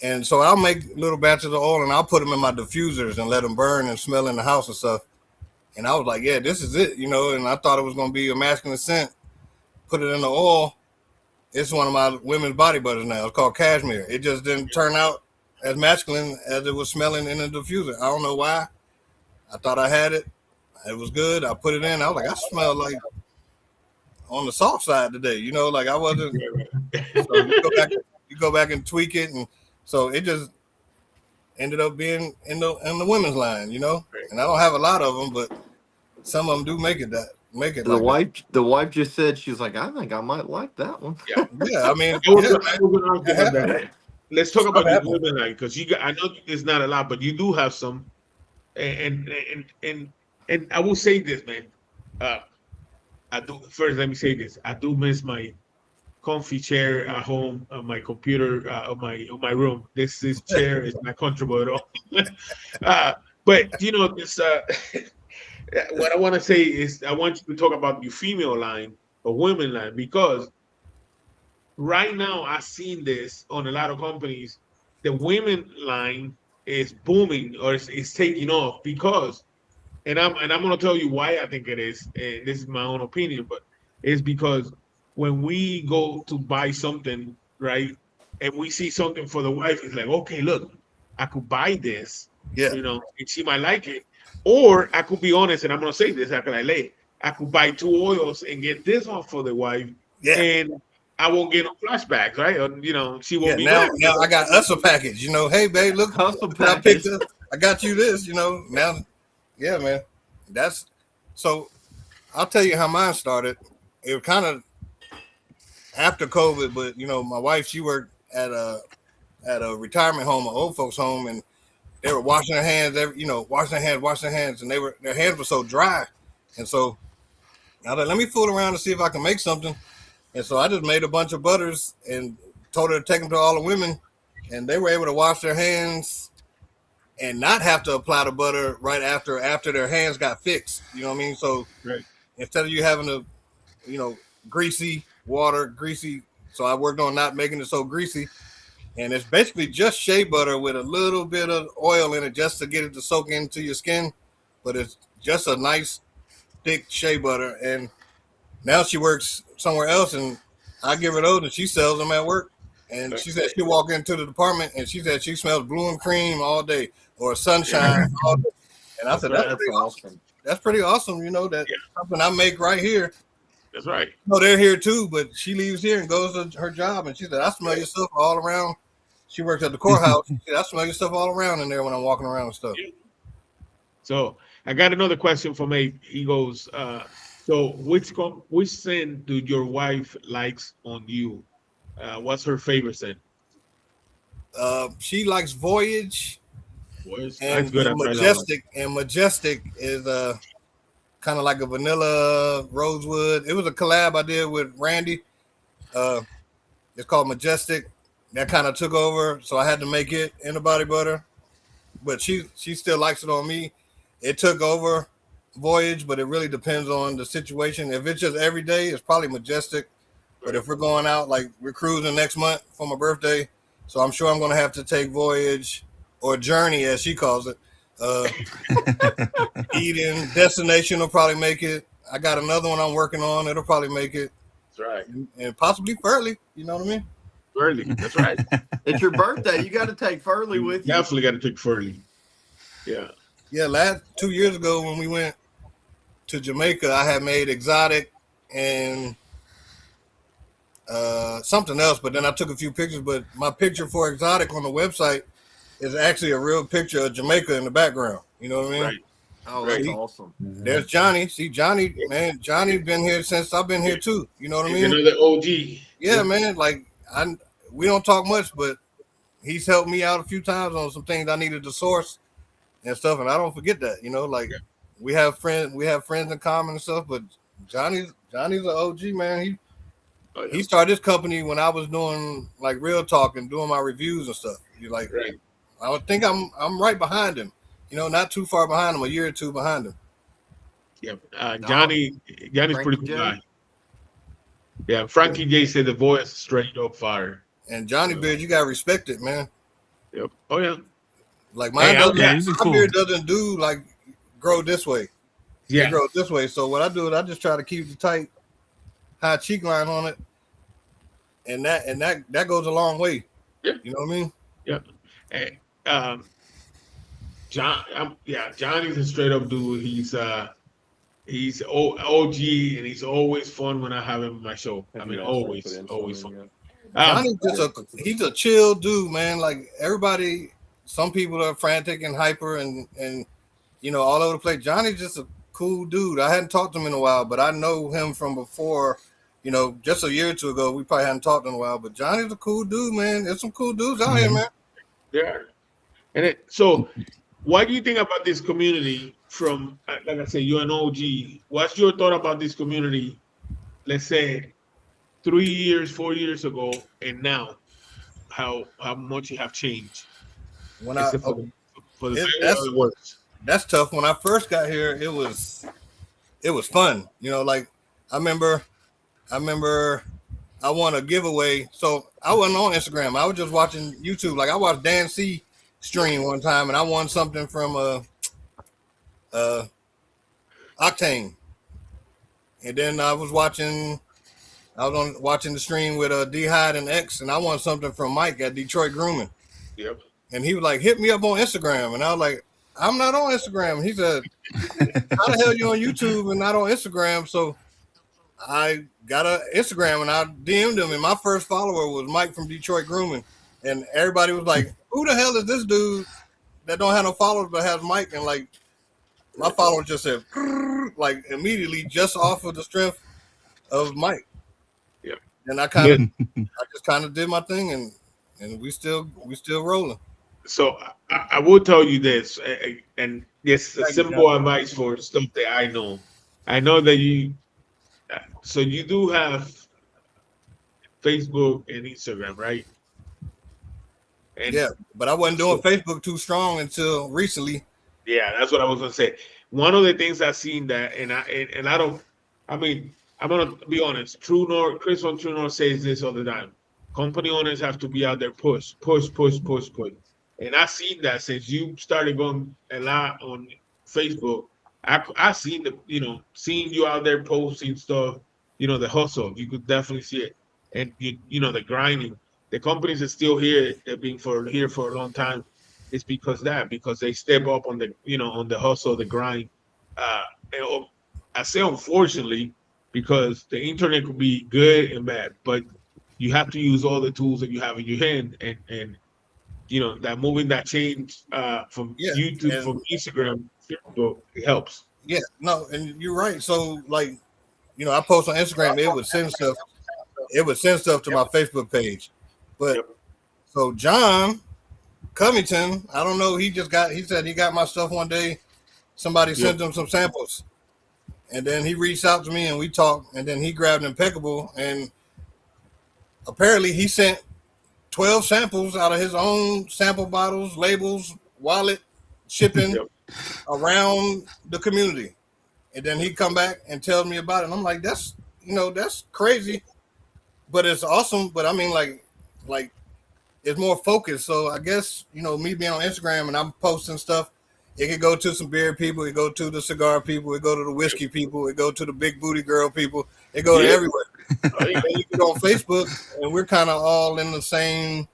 and so I'll make little batches of oil and I'll put them in my diffusers and let them burn and smell in the house and stuff. And I was like, yeah, this is it, and I thought it was going to be a masculine scent. Put it in the oil. It's one of my women's body butters now. It's called Cashmere. It just didn't turn out as masculine as it was smelling in the diffuser. I don't know why. I thought I had it. It was good. I put it in. I was like, I smell like on the soft side today, like I wasn't. So you go back and tweak it, and so it just ended up being in the women's line, And I don't have a lot of them, but some of them do make it. The wife just said, she's like, I think I might like that one. Yeah. I mean, let's talk about the women line, because I know it's not a lot, but you do have some, and I will say this, man. Let me say this. I do miss my comfy chair at home, on my computer, on my room. This chair is not comfortable at all. But this. What I want to say is, I want you to talk about your female line or women line, because right now I've seen this on a lot of companies. The women line is booming, or it's taking off, because, and I'm going to tell you why I think it is. And this is my own opinion, but it's because when we go to buy something, right, and we see something for the wife, it's like, okay, look, I could buy this, and she might like it. Or I could be honest, and I'm going to say this, I could buy 2 oils and get this one for the wife, and I won't get no flashbacks, right? Or, she won't be now I got us a package, hey, babe, look, Hustle I picked up, I got you this, now, yeah, man. That's so I'll tell you how mine started. It was kind of after COVID, but my wife, she worked at a retirement home, an old folks home, and they were washing their hands washing their hands, and their hands were so dry. And so I was like, let me fool around and see if I can make something. And so I just made a bunch of butters and told her to take them to all the women, and they were able to wash their hands and not have to apply the butter right after their hands got fixed. You know what I mean? So Right. instead of you having to, greasy water, so I worked on not making it so greasy. And it's basically just shea butter with a little bit of oil in it just to get it to soak into your skin. But it's just a nice thick shea butter. And now she works somewhere else, and I give her those, and she sells them at work. And she said she'll walk into the department, and she said she smells blue and cream all day or sunshine all day. And I said, that's pretty awesome. That's pretty awesome. That's something I make right here. That's right. No, they're here too, but she leaves here and goes to her job, and she said, I smell your stuff all around. She works at the courthouse. She said, I smell your stuff all around in there when I'm walking around and stuff. So I got another question from Abe. He goes, so which scent do your wife likes on you? What's her favorite scent? She likes Voyage and Majestic. And Majestic is kind of like a vanilla rosewood. It was a collab I did with Randy. It's called Majestic. That kind of took over, so I had to make it in the body butter. But she still likes it on me. It took over Voyage, but it really depends on the situation. If it's just every day, it's probably Majestic. But if we're going out, like we're cruising next month for my birthday, so I'm sure I'm going to have to take Voyage or Journey, as she calls it. Eden, Destination will probably make it. I got another one I'm working on. It'll probably make it. That's right. And possibly Furley. You know what I mean? Furley. That's right. It's your birthday. You got to take Furley with you. Definitely got to take Furley. Yeah. Yeah, 2 years ago when we went to Jamaica, I had made Exotic and something else, but then I took a few pictures. But my picture for Exotic on the website is actually a real picture of Jamaica in the background. You know what I mean? Right. Oh, that's awesome. There's Johnny. See, Johnny, man, Johnny's been here since I've been here too. You know what I mean? Another OG. Yeah, man. Like we don't talk much, but he's helped me out a few times on some things I needed to source and stuff, and I don't forget that. We have friends in common and stuff, but Johnny's an OG, man. He started this company when I was doing like Real Talk and doing my reviews and stuff. Right. I would think I'm right behind him. Not too far behind him, a year or two behind him. Yeah, Johnny's pretty cool guy. Yeah, Frankie J said the voice straight up fire. And Johnny Beard, you gotta respect it, man. Yep. Oh yeah. Like my beard doesn't do like grow this way. Yeah, it grows this way. So what I do is I just try to keep the tight, high cheek line on it, and that goes a long way. Yeah. You know what I mean? Yep. And Johnny's a straight up dude. He's OG, and he's always fun when I have him on my show. I mean, always fun. Johnny's he's a chill dude, man. Like everybody, some people are frantic and hyper and all over the place. Johnny's just a cool dude. I hadn't talked to him in a while, but I know him from before. Just a year or two ago, we probably hadn't talked in a while. But Johnny's a cool dude, man. There's some cool dudes out here, man. Yeah. And so, what do you think about this community? From like I said, you're an OG. What's your thought about this community? Let's say 3 years, 4 years ago, and now, how much you have changed? That's tough. When I first got here, it was fun. Like I remember I won a giveaway. So I wasn't on Instagram. I was just watching YouTube. Like I watched Dan C stream one time, and I won something from Octane. And then I was watching the stream with D Hyde and X, and I won something from Mike at Detroit Grooming. Yep. And he was like, hit me up on Instagram. And I was like, I'm not on Instagram. He said, how the hell you on YouTube and not on Instagram? So I got an Instagram and I DM'd him, and my first follower was Mike from Detroit Grooming. And everybody was like, who the hell is this dude that don't have no followers but has Mike? And like my followers just said like immediately just off of the strength of Mike. Yeah. And I Yeah. just kind of did my thing, and we still rolling. So I will tell you this, and it's a Thank you, simple John. advice for stuff that I know. I know that so you do have Facebook and Instagram, right? And Yeah, but I wasn't doing so Facebook too strong until recently. yeah, that's what I was gonna say. One of the things I've seen that, and I don't, I mean, I'm gonna be honest. True North, Chris from True North says this all the time. Company owners have to be out there push, push, push, push, push. And I've seen that since you started going a lot on Facebook. I seen seeing you out there posting stuff. The hustle. You could definitely see it, and the grinding. The companies are still here. They've been here for a long time. It's because they step up on the hustle, the grind. Uh, and, I say unfortunately because the internet could be good and bad, but you have to use all the tools that you have in your hand, and that moving that change from Yeah, YouTube, and from Instagram, Facebook, it helps. yeah, no, and you're right. So like, I post on Instagram, it would send stuff. It would send stuff to my Facebook page, but Yep. so John Covington, I don't know. He said he got my stuff one day. Somebody sent him some samples, and then he reached out to me and we talked. And then he grabbed Impeccable, and apparently he sent 12 samples out of his own sample bottles, labels, wallet, shipping Yep. around the community. And then he come back and tells me about it. And I'm like, that's crazy, but it's awesome. But I mean, like it's more focused. So I guess, me being on Instagram and I'm posting stuff, it could go to some beer people, it go to the cigar people, it go to the whiskey people, it go to the big booty girl people, it go to Yeah. everywhere. Oh, yeah. And you go on Facebook and we're kind of all in the same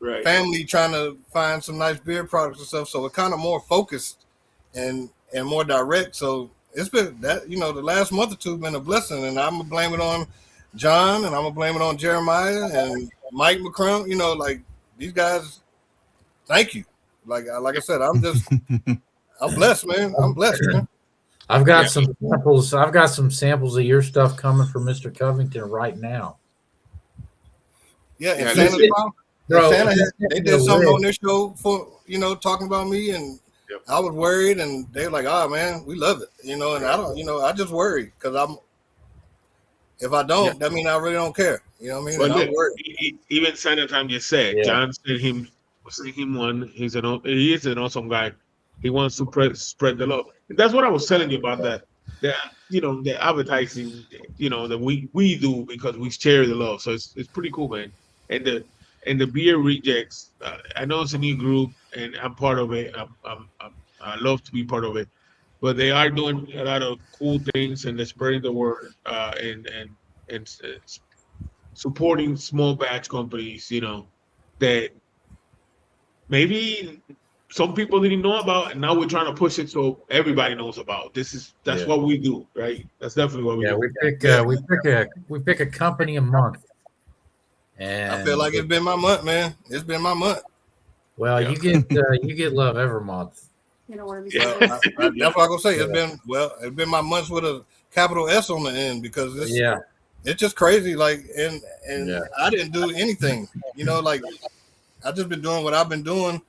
Right. family trying to find some nice beer products and stuff. So we're kind of more focused and more direct. So it's been that, the last month or two been a blessing, and I'm gonna blame it on John, and I'm gonna blame it on Jeremiah and Mike McCrum. Like these guys. Thank you. Like I said, I'm blessed, man. I'm blessed, man. I've got Yeah. some samples. I've got some samples of your stuff coming from Mr. Covington right now. Yeah, and Yeah, Santa, listen, Bro, they did something on this show for talking about me, and Yep. I was worried, and they were like, "Oh man, we love it," and I don't, I just worry because if I don't, that means I really don't care. You know what I mean? But And I'm look, worried. even Santa Time just said, Yeah. John sent him one. He is an awesome guy. He wants to spread the love. That's what I was telling you about that. The advertising, that we do because we share the love. So it's pretty cool, man. And the beer rejects. I know it's a new group, and I'm part of it. I love to be part of it. But they are doing a lot of cool things, and they're spreading the word, and supporting small batch companies, that maybe some people didn't know about, and now we're trying to push it so everybody knows about. That's Yeah. what we do, right? That's definitely what we Yeah, do. we pick a company a month, and I feel like it's been my month, man. It's been my month. well, Yeah. you get love every month. Well, that's what I'm gonna say. It's been my months with a capital S on the end because it's just crazy. Like, and Yeah. I didn't do anything. Like I just been doing what I've been doing,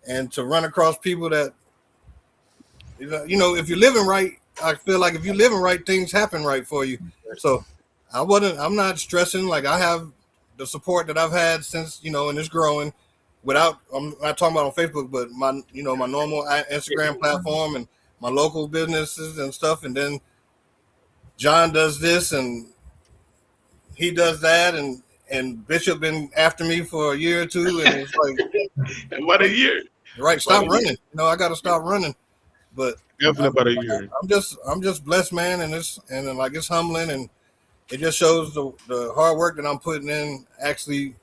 and to run across people that, if you're living right, I feel like if you're living right, things happen right for you. So I'm not stressing. Like I have the support that I've had since, and it's growing. I'm not talking about on Facebook, but my normal Instagram platform and my local businesses and stuff. And then John does this and he does that, and Bishop been after me for a year or two, and it's like, About a year. right, stop running. I got to stop running. But Definitely about a year. I'm just blessed, man, and it's humbling, and it just shows the hard work that I'm putting in actually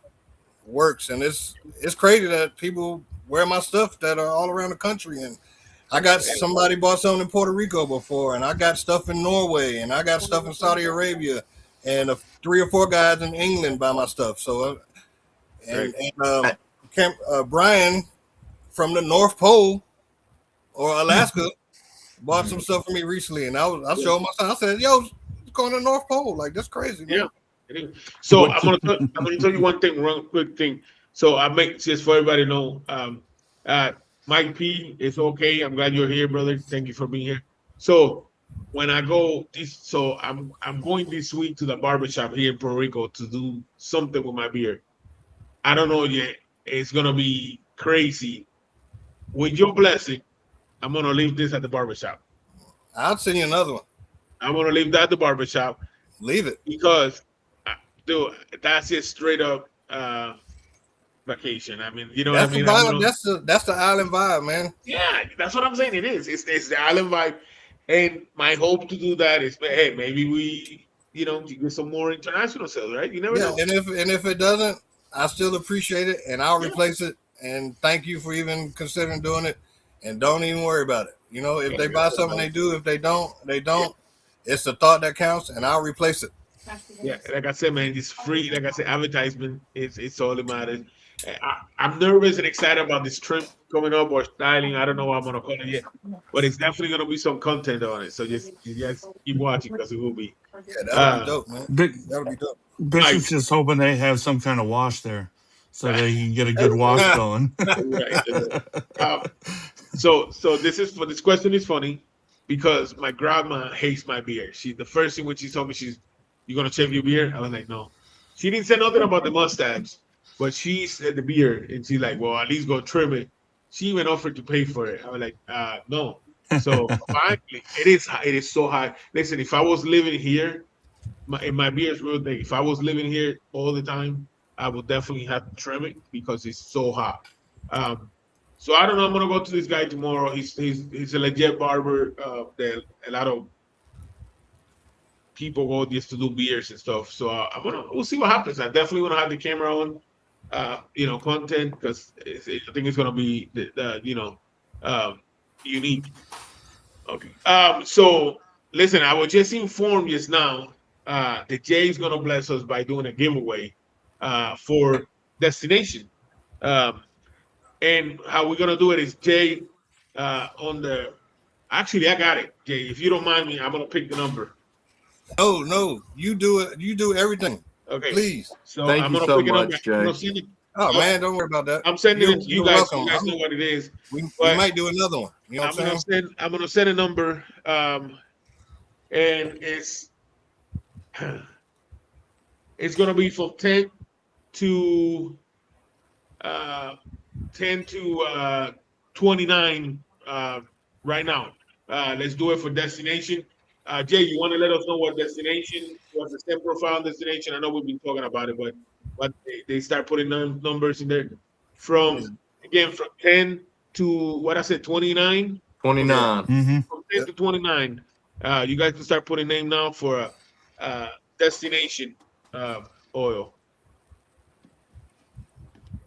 works, and it's crazy that people wear my stuff that are all around the country, and I got somebody bought something in Puerto Rico before, and I got stuff in Norway, and I got stuff in Saudi Arabia, and 3 or 4 guys in England buy my stuff. So, Brian from the North Pole or Alaska bought some stuff for me recently, and I showed my son. I said, "Yo, it's going to the North Pole. Like that's crazy, man." Yeah. It is. So I'm gonna tell you one thing, one quick thing. So I make just for everybody to know, Mike P is okay. I'm glad you're here, brother. Thank you for being here. So when I go so I'm going this week to the barbershop here in Puerto Rico to do something with my beard. I don't know yet. It's gonna be crazy. With your blessing, I'm gonna leave this at the barbershop. I'll send you another one. I'm gonna leave that at the barbershop Leave it. because, dude, that's it straight up vacation. I mean, you know That's what I the mean? vibe. That's the island vibe, man. Yeah, that's what I'm saying. It is. It's the island vibe, and my hope to do that is, hey, maybe we, get some more international sales, right? You never know. And if it doesn't, I still appreciate it, and I'll replace it. And thank you for even considering doing it. And don't even worry about it. If they buy something, they do. If they don't, they don't. It's the thought that counts, and I'll replace it. Yeah, like I said, man, it's free. Like I said, advertisement. It's all that matters. I'm nervous and excited about this trim coming up or styling. I don't know what I'm gonna call it yet, but it's definitely gonna be some content on it. So just keep watching because it will be. Yeah, that'll be dope, man. That'll be dope. Bishop's just hoping they have some kind of wash there, so they can get a good wash going. Right. So this question is funny because my grandma hates my beard. The first thing when she told me you're gonna shave your beard, I was like, no. She didn't say nothing about the mustache, but she said the beard, and she's like, well, at least go trim it. She even offered to pay for it. I was like, no. So finally, it is so high. Listen, if I was living here, my beard's real big. If I was living here all the time, I would definitely have to trim it because it's so hot. So I don't know. I'm gonna go to this guy tomorrow. He's a legit barber. That a lot of people go just to do beards and stuff. So we'll see what happens. I definitely want to have the camera on, content because I think it's gonna be unique. Okay. So listen, I was just informed just now that Jay's gonna bless us by doing a giveaway for destination. And how we're gonna do it is Jay actually I got it, Jay. If you don't mind me, I'm gonna pick the number. No, you do it. You do everything. Okay. Please. So Thank I'm you gonna so pick it up. much, Jay. I'm gonna send it. Oh man, don't worry about that. I'm sending it to you guys. Welcome. You guys know what it is. We might do another one. You know what I'm saying? I'm gonna send a number. And it's gonna be from 10 to 29 right now. Let's do it for destination. Jay, you want to let us know what destination, what's the STEM profile destination? I know we've been talking about it, but they start putting numbers in there from 10 to what I said, 29. 29. Mm-hmm. From 10 to 29. You guys can start putting name now for destination oil.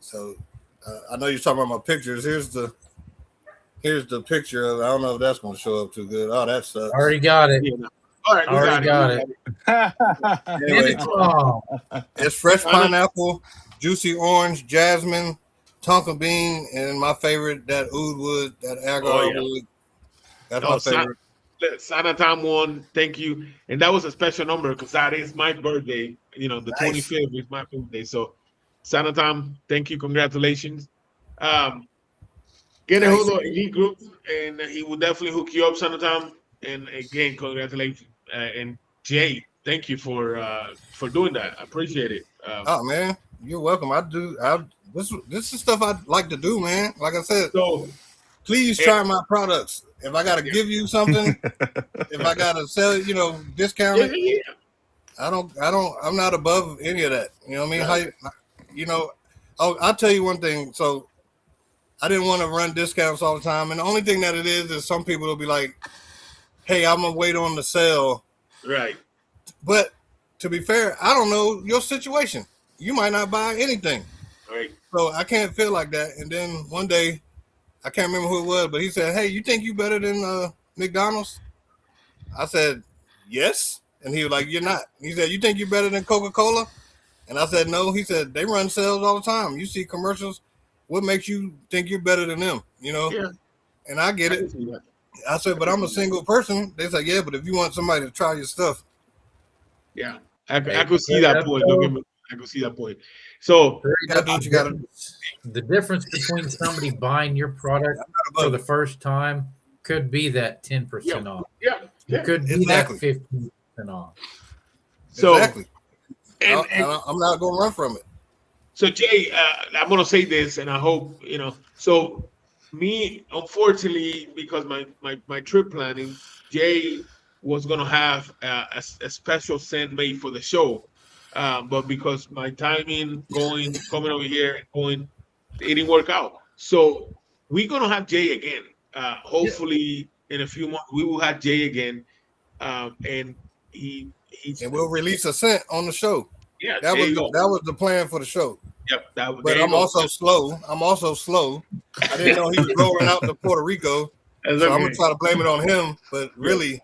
So I know you're talking about my pictures. Here's the picture of. I don't know if that's going to show up too good. Oh, that sucks. Already got it. Yeah. All right, Already got it. Anyway, Oh, it's fresh pineapple, juicy orange, jasmine, tonka bean, and my favorite, that oud wood, that agar wood. That's my favorite. Sanatam one, thank you. And that was a special number because that is my birthday. The 25th is my birthday. So Sanatam, thank you, congratulations. Get a hold of Elite Group, and he will definitely hook you up, Sanatam. And again, congratulations. And Jay, thank you for doing that. I appreciate it. Oh man, you're welcome. This is stuff I like to do, man. Like I said, So please try my products. If I gotta give you something, if I gotta sell, discount it, I'm not above any of that. You know what I mean? Right. I'll tell you one thing. So I didn't want to run discounts all the time, and the only thing that it is some people will be like, "Hey, I'm gonna wait on the sale." Right. But to be fair, I don't know your situation. You might not buy anything. Right. So I can't feel like that. And then one day, I can't remember who it was, but he said, "Hey, you think you better than McDonald's?" I said, "Yes." And he was like, "You're not." He said, "You think you're better than Coca-Cola?" And I said, "No." He said, "They run sales all the time. You see commercials. What makes you think you're better than them?" Yeah. And I get it. I said, but I'm a single person. They said, yeah, but if you want somebody to try your stuff, Yeah, I Hey, could see straight that up point. Don't though, get me. I could see that point. So you straight gotta up, do what you gotta do. the difference between somebody buying your product I'm not for above the it. first time could be that yeah, 10% off. yeah, It yeah. could be that Exactly. 15% off. So Exactly. and I'm not gonna run from it. so Jay, I'm gonna say this, and I hope you know. So me, unfortunately, because my trip planning, Jay was gonna have a special send made for the show, but because my timing coming over here and going, it didn't work out. So we're gonna have Jay again. Yeah. Hopefully, in a few months, we will have Jay again, and he's And we'll release a scent on the show. yeah. That There was you go. the plan for the show. Yep. But There you I'm go. also slow. I'm also slow. I didn't know he was rolling out to Puerto Rico, That's so I'm gonna okay. try to blame it on him. But Yeah. really,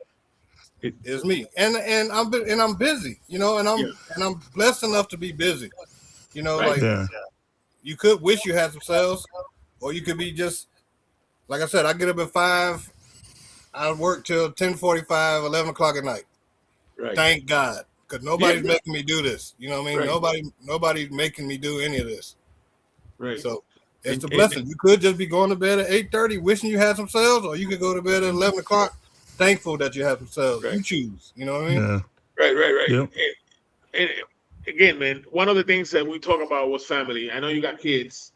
It, it's me. And I'm busy, you know, yeah. and I'm blessed enough to be busy. You know, Right. like Yeah. you could wish you had some sales, or you could be just like I said. I get up at 5. I work till 10:45, 11 o'clock at night. Right. Thank God, because Yeah. nobody's making me do this. You know what I mean? Right. Nobody's making me do any of this. Right. So it's a And blessing. You could just be going to bed at 8:30, wishing you had some sales, or you could go to bed at 11 o'clock, thankful that you have some sales. right. You choose. You know what I mean? Yeah. Right. Yep. And again, man, one of the things that we talk about was family. I know you got kids.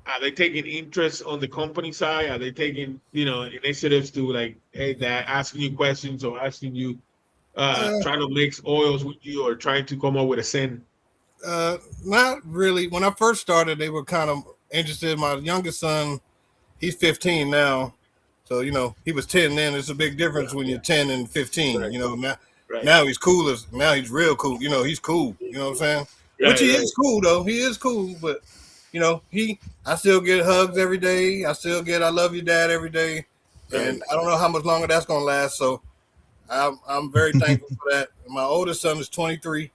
Are they taking interest on the company side? Are they taking, initiatives to like, hey, dad, asking you questions or asking you, Uh, trying to mix oils with you or trying to come up with a scent? Not really. When I first started, they were kind of interested. My youngest son, he's 15 now. So, you know, he was 10 then. It's a big difference when you're 10 and 15. Right. You know, Right. now he's cool as now he's real cool. You know, he's cool. You know what I'm saying? Which he Right. is cool though. He is cool, but you know, I still get hugs every day. I still get I love you, dad every day. Right. And I don't know how much longer that's gonna last. So I'm very thankful for that. My oldest son is 23.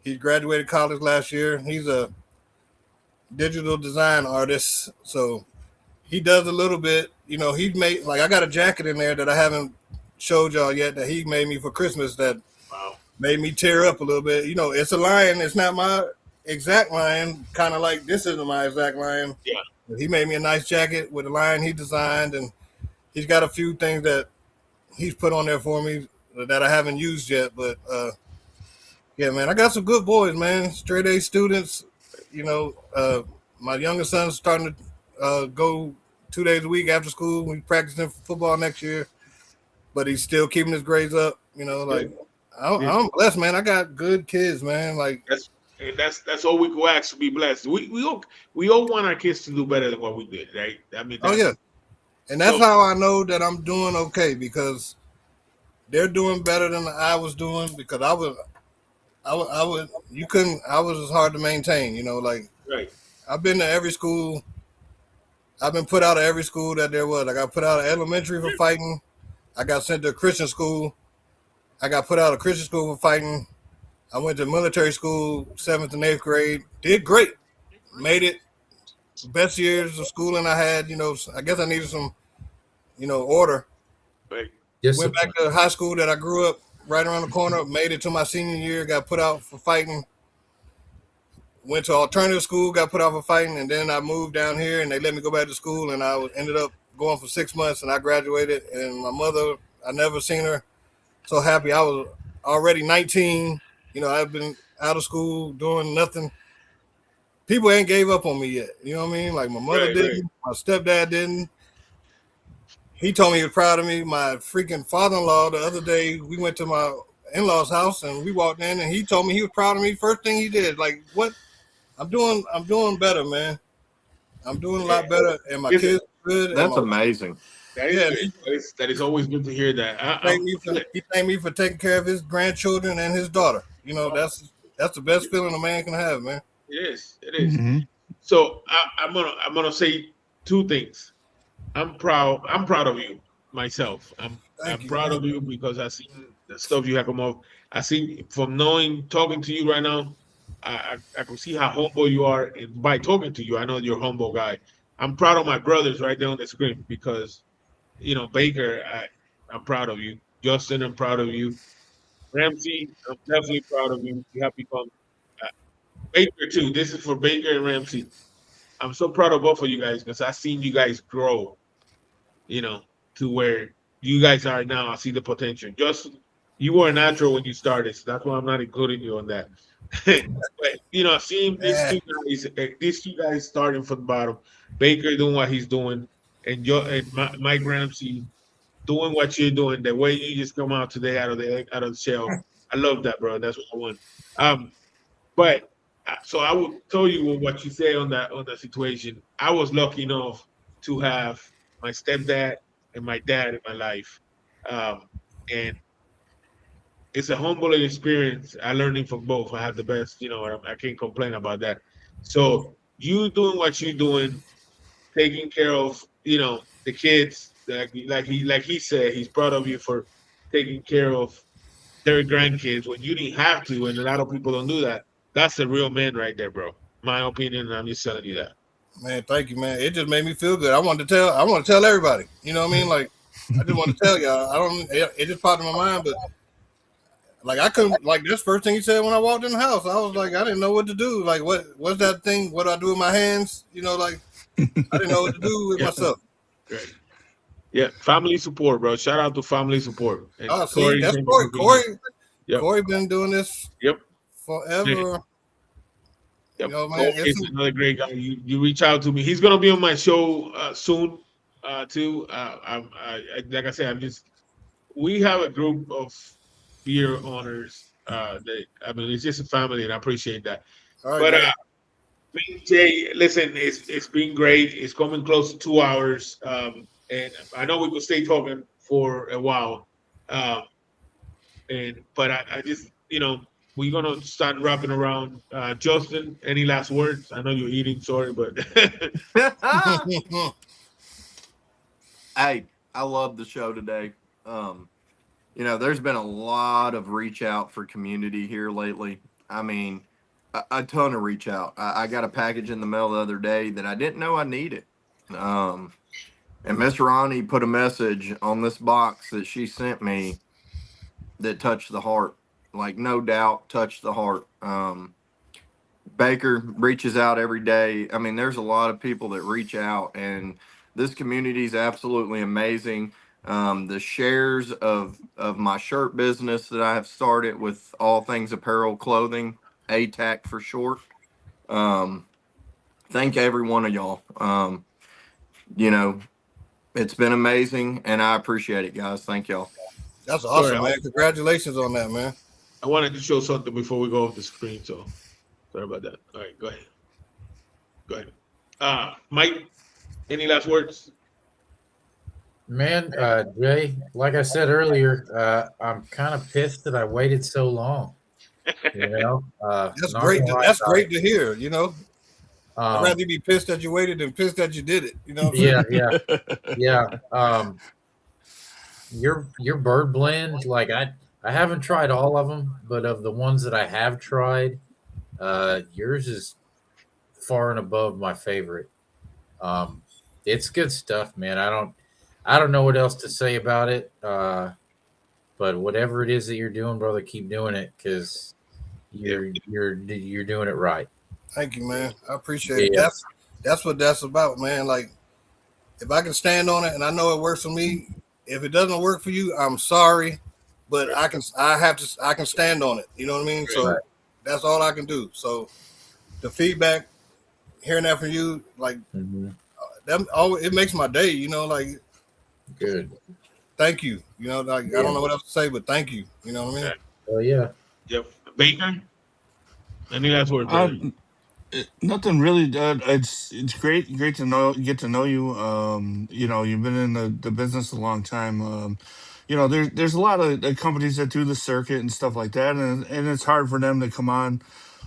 He graduated college last year. He's a digital design artist. So he does a little bit. You know, he made like I got a jacket in there that I haven't showed y'all yet that he made me for Christmas that Wow. made me tear up a little bit. You know, it's a lion. It's not my exact lion. Kind of like this isn't my exact lion. Yeah. But he made me a nice jacket with a lion he designed, and he's got a few things that he's put on there for me that I haven't used yet. But yeah, man, I got some good boys, man. Straight A students. You know, my youngest son's starting to go 2 days a week after school. We're practicing for football next year, but he's still keeping his grades up. You know, like I'm blessed, man. I got good kids, man. Like That's all we could ask to be blessed. We all want our kids to do better than what we did, right? I mean, oh yeah, and that's so how I know that I'm doing okay because they're doing better than I was doing because I was you couldn't I was as hard to maintain. You know, like right, I've been to every school. I've been put out of every school that there was. I got put out of elementary for fighting. I got sent to a Christian school. I got put out of Christian school for fighting. I went to military school, 7th and 8th grade. Did great. Made it. Best years of schooling I had. You know, I guess I needed some, order. right, Went back to high school that I grew up right around the corner. Made it to my senior year. Got put out for fighting. Went to alternative school. Got put out for fighting. And then I moved down here and they let me go back to school. And I ended up going for 6 months and I graduated. And my mother, I never seen her so happy. I was already 19. You know, I've been out of school doing nothing. People ain't gave up on me yet. You know what I mean? Like my mother right, didn't, my stepdad didn't. He told me he was proud of me. My freaking father-in-law the other day, we went to my in-laws' house and we walked in and he told me he was proud of me. First thing he did, like what? I'm doing better, man. I'm doing a lot better and my Listen, kids are good. And That's amazing. that is good. That is always good to hear that. he thanked me for taking care of his grandchildren and his daughter. You know, that's the best feeling a man can have, man. It is. It is. Hmm. So I'm gonna say two things. I'm proud of you myself. I'm Thank you. proud of you because I seen the stuff you have come up. I see from talking to you right now. I can see how humble you are, and by talking to you, I know you're a humble guy. I'm proud of my brothers right there on the screen because Baker, I'm proud of you. Justin, I'm proud of you. Ramsey, I'm definitely proud of you. You have become uh, Baker too. This is for Baker and Ramsey. I'm so proud of both of you guys because I've seen you guys grow, you know, to where you guys are now. I see the potential. Just you were a natural when you started, so that's why I'm not including you on that. But seeing Yeah, these two guys starting from the bottom, Baker doing what he's doing, and Mike Ramsey doing what you're doing, the way you just come out today out of the shell. I love that, bro. That's what I want. Um, but so I will tell you what you say on that situation. I was lucky enough to have my stepdad and my dad in my life, and it's a humbling experience. I learning from both. I have the best, I can't complain about that. So you doing what you're doing, taking care of, the kids, like he said, he's proud of you for taking care of their grandkids when you didn't have to, and a lot of people don't do that. That's a real man right there, bro. My opinion, and I'm just telling you that. man. Thank you, man. It just made me feel good. I want to tell everybody. You know what I mean? Like, I just want to tell y'all. I don't. It just popped in my mind, but like I couldn't. Like this first thing he said when I walked in the house, I was like, I didn't know what to do. Like, what's that thing? What do I do with my hands? Like I didn't know what to do with Yeah, myself. right. Yeah, family support, bro. Shout out to family support. And Oh, see, Corey, that's thank you Corey. for being here. Yep, Corey been doing this yep, yeah, forever. yep. Man, Corey is another great guy. You reach out to me. He's gonna be on my show soon, too. Like I said, we have a group of beer owners. It's just a family, and I appreciate that. all right, But Jay. Jay, listen, it's been great. It's coming close to 2 hours, and I know we could stay talking for a while. Um, but I just we're gonna start wrapping around. Justin, any last words? I know you're eating. Sorry, but Hey, I love the show today. There's been a lot of reach out for community here lately. I mean, a ton of reach out. I got a package in the mail the other day that I didn't know I needed. Um, and Miss Ronnie put a message on this box that she sent me that touched the heart. Like, no doubt, touched the heart. Baker reaches out every day. I mean, there's a lot of people that reach out, and this community is absolutely amazing. The shares of my shirt business that I have started with all things apparel, clothing, ATAC for short. Um, thank every one of y'all. You know, it's been amazing, and I appreciate it, guys. Thank y'all. That's sorry, awesome, man. Congratulations on that, man. I wanted to show something before we go off the screen. So sorry about that. All right, go ahead. Go ahead. Mike, any last words? Man, Jay, like I said earlier, I'm kind of pissed that I waited so long. That's Not great. gonna lie That's about great it. to hear. I'd rather Um, you be pissed that you waited than pissed that you did it. You know what I'm saying? yeah. Your bird blend, like I haven't tried all of them, but of the ones that I have tried, yours is far and above my favorite. Um, it's good stuff, man. I don't know what else to say about it. But whatever it is that you're doing, brother, keep doing it because Yeah, you're doing it right. Thank you, man. I appreciate it. Yeah. That's what that's about, man. Like if I can stand on it and I know it works for me, if it doesn't work for you, I'm sorry, but right, I can stand on it. You know what I mean? right. So Right. that's all I can do. So the feedback, hearing that from you, like Hmm. it makes my day. Like Good. thank you. Like I Yeah. don't know what else to say, but thank you. You know what I Yeah. mean? Oh yeah. Yep. Baker, any last words, Uh, brother? Nothing really. It's great to get to know you. You've been in the business a long time. There's a lot of companies that do the circuit and stuff like that, and it's hard for them to come on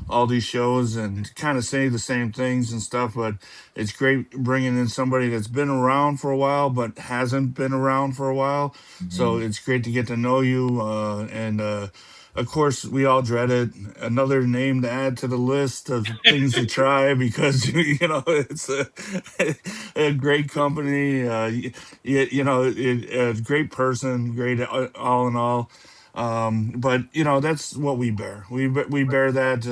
all these shows and kind of say the same things and stuff. But it's great bringing in somebody that's been around for a while but hasn't been around for a while. So Hmm. it's great to get to know you, and of course, we all dread it. Another name to add to the list of things to try because it's a great company. A great person, great all in all. But that's what we bear. We bear that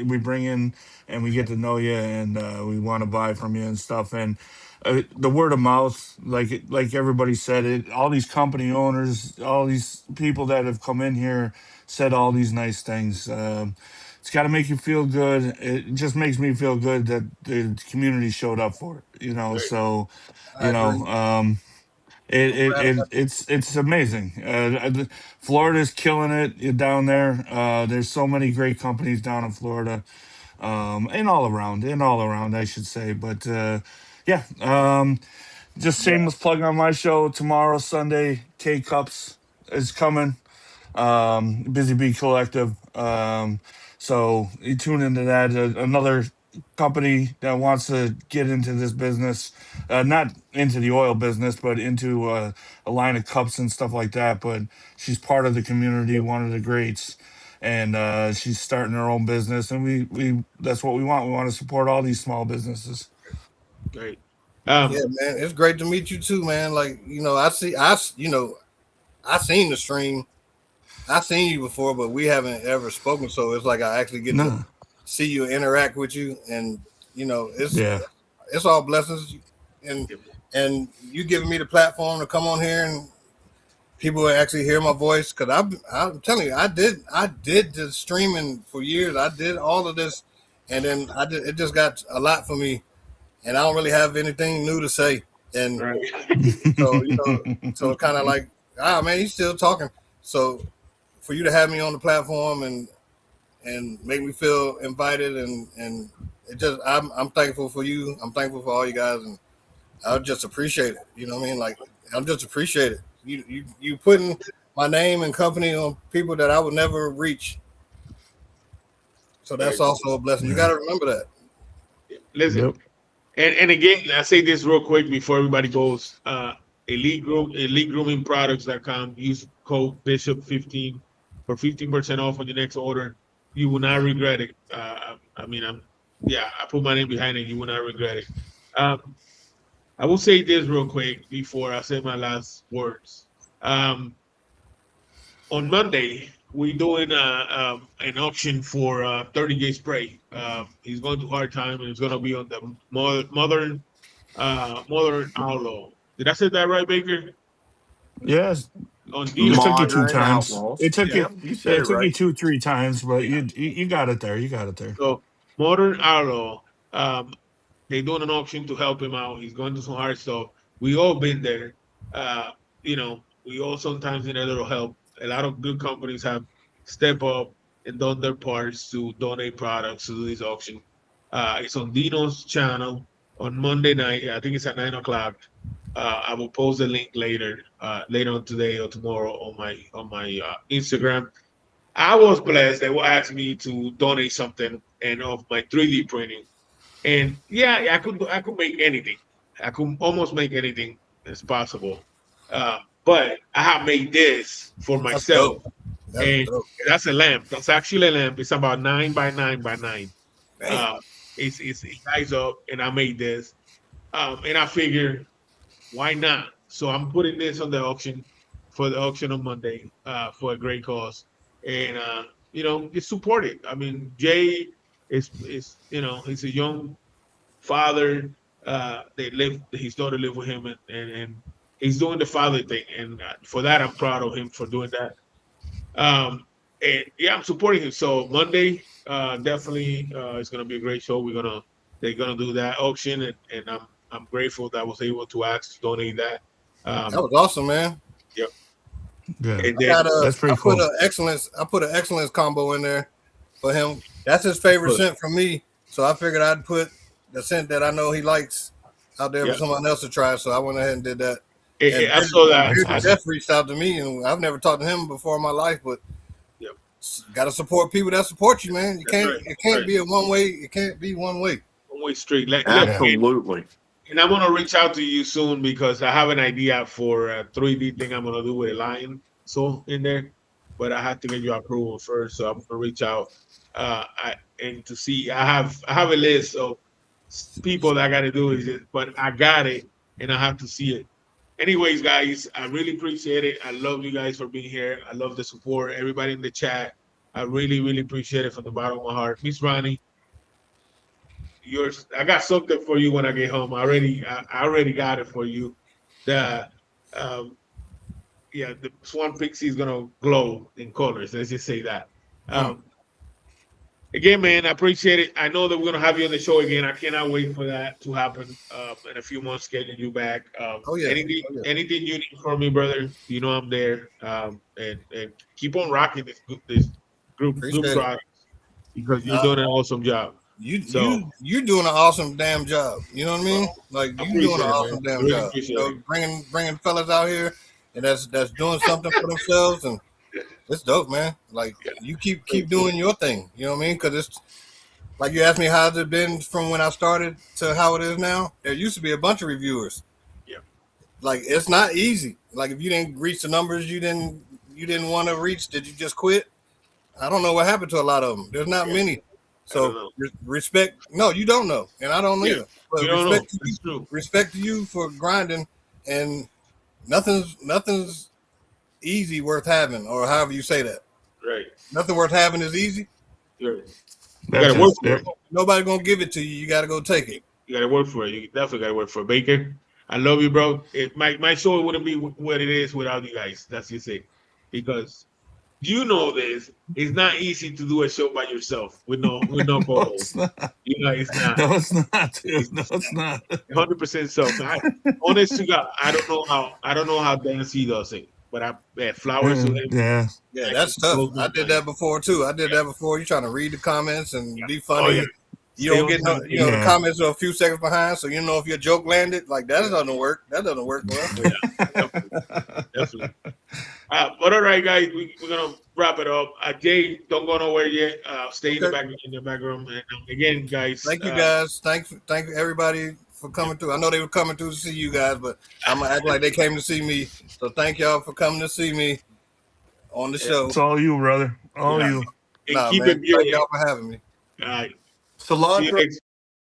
we bring in and we get to know you and we want to buy from you and stuff. And the word of mouth, like everybody said, it. All these company owners, all these people that have come in here said all these nice things. It's got to make you feel good. It just makes me feel good that the community showed up for it. Great. So I you know. agree. It, I'm it, glad it it's amazing. Florida's killing it down there. There's so many great companies down in Florida, and all around, I should say. But yeah, just shameless plug on my show tomorrow, Sunday. K Cups is coming. Busy Bee Collective. So you tune into that. Another company that wants to get into this business, not into the oil business, but into a line of cups and stuff like that. But she's part of the community, one of the greats. And she's starting her own business, and we that's what we want. We want to support all these small businesses. Great. Yeah, man, it's great to meet you too, man. Like, I seen the stream. I seen you before, but we haven't ever spoken. So it's like I actually get to No, see you, interact with you, and it's yeah, it's all blessings. And and you giving me the platform to come on here and people will actually hear my voice because I'm telling you, I did the streaming for years. I did all of this, and then it just got a lot for me, and I don't really have anything new to say. And Right. so so it's kind of like, man, he's still talking. So for you to have me on the platform and make me feel invited and it just I'm thankful for you. I'm thankful for all you guys, and I just appreciate it. You know what I mean? Like I'm just appreciate it. You putting my name and company on people that I would never reach. So Very that's cool. also a blessing. You yeah, got to remember that. Listen, yep, and again, I say this real quick before everybody goes. Elite Grooming Products.com. Use code Bishop 15 for 15% off on your next order. You will not regret it. I mean, I put my name behind it. You will not regret it. Um, I will say this real quick before I say my last words. Um, on Monday, we're doing an auction for 30 gauge spray. He's going through hard time, and it's going to be on the modern outlaw. Did I say that right, Baker? yes. On It Dino. took you two Modern times. Outlaws. It took Yeah, you. Yep, you Yeah, said it it took you right. two, three times, but yeah. you got it there. You got it there. So modern outlaw. Um, they doing an auction to help him out. He's going through some hard stuff. We all been there. Uh, we all sometimes need a little help. A lot of good companies have stepped up and done their parts to donate products to this auction. It's on Dino's channel on Monday night. I think it's at 9 o'clock. I will post the link later on today or tomorrow on my Instagram. I was blessed. They will ask me to donate something and of my 3D printing. And yeah, I could make anything. I could almost make anything as possible. But I have made this for That's dope. myself, That's and dope. that's a lamp. That's actually a lamp. It's about 9 by 9 by 9. Man, Um, it guys up, and I made this. And I figure why not? So I'm putting this on the auction for the auction on Monday for a great cause, and just support it. I mean, Jay is he's a young father. They live his daughter live with him, and he's doing the father thing, and for that I'm proud of him for doing that. And yeah, I'm supporting him. So Monday, definitely, it's gonna be a great show. They're gonna do that auction, and I'm grateful that I was able to ask to donate that. that Um, was awesome, man. yep. Yeah, And I got then that's I pretty put cool. a excellence. I put an excellence combo in there for him. That's his favorite look, scent from me. So I figured I'd put the scent that I know he likes out there for yeah, someone else to try. So I went ahead and did that. And I saw that. That's Bridget awesome. Jeff reached out to me, and I've never talked to him before in my life, but Yep, got to support people that support you, man. You that's can't. right. It That's can't right. be a one way. It can't be one way. One way street. Look, Yeah. Absolutely. and I'm gonna reach out to you soon because I have an idea for a 3D thing I'm gonna do with a lion so in there. but I have to get your approval first. So I'm gonna reach out and to see. I have a list of people that I got to do it, but I got it, and I have to see it. Anyways, guys, I really appreciate it. I love you guys for being here. I love the support. Everybody in the chat, I really, really appreciate it from the bottom of my heart. Miss Ronnie, yours. I got something for you when I get home. I already got it for you. The um, yeah, the Swan Pixie is gonna glow in colors. Let's just say that. Mm. Um, Again, man, I appreciate it. I know that we're gonna have you on the show again. I cannot wait for that to happen in a few months, getting you back. Oh yeah. Anything, Oh yeah. anything you need from me, brother, you know I'm there. And keep on rocking this group Appreciate it. project because you're Uh, doing an awesome job. So, you're doing an awesome damn job. You know what I mean? well, Like I you doing an appreciate it, man. awesome I damn really job. You appreciate know, it. bringing fellas out here, and that's doing something for themselves, and it's dope, man. Like Yeah, you keep doing your thing. You know what I mean? Because it's like you asked me how's it been from when I started to how it is now. There used to be a bunch of reviewers. yeah, Like it's not easy. Like if you didn't reach the numbers you didn't want to reach, did you just quit? I don't know what happened to a lot of them. There's not yeah. many. I don't So know. respect. No, you don't know, and I don't Yeah, either. you But don't know. That's true. respect to you for grinding, and nothing's easy worth having, or however you say that. Right. Nothing worth having is easy. You got That's to work it. for Yep. it. Nobody's gonna give it to you. You got to go take it. You gotta work for it. You definitely gotta work for it. Baker, I love you, bro. My show wouldn't be what it is without you guys. That's just it. Because you know this, it's not easy to do a show by yourself with no No, co-host. it's not. You know, it's not. No, it's not, dude. It's No, it's not. 100% self. Honest to God, I don't know how Dancy does it, but flowers to him. Yeah. Yeah, I that's can tough. close my I did mind. that before too. I did Yeah, that before. You're trying to read the comments and yeah. be Oh yeah. funny. You Stay don't on get no, time. the Yeah. comments are a few seconds behind, so you know if your joke landed. Like that Yeah. doesn't work. That doesn't work well. Oh, yeah. Definitely. Definitely. But all right, guys, we're gonna wrap it up. Jay, don't go nowhere yet. Stay Okay. in the background. And again, guys, Thank you guys. Thank you everybody for coming through. I know they were coming through to see you guys, but I'm gonna act like they came to see me. So thank y'all for coming to see me on the show. It's all you, brother. All yeah, you. and Nah, keep man. it pure. Thank y'all for having me. All right. See you Cilantro next.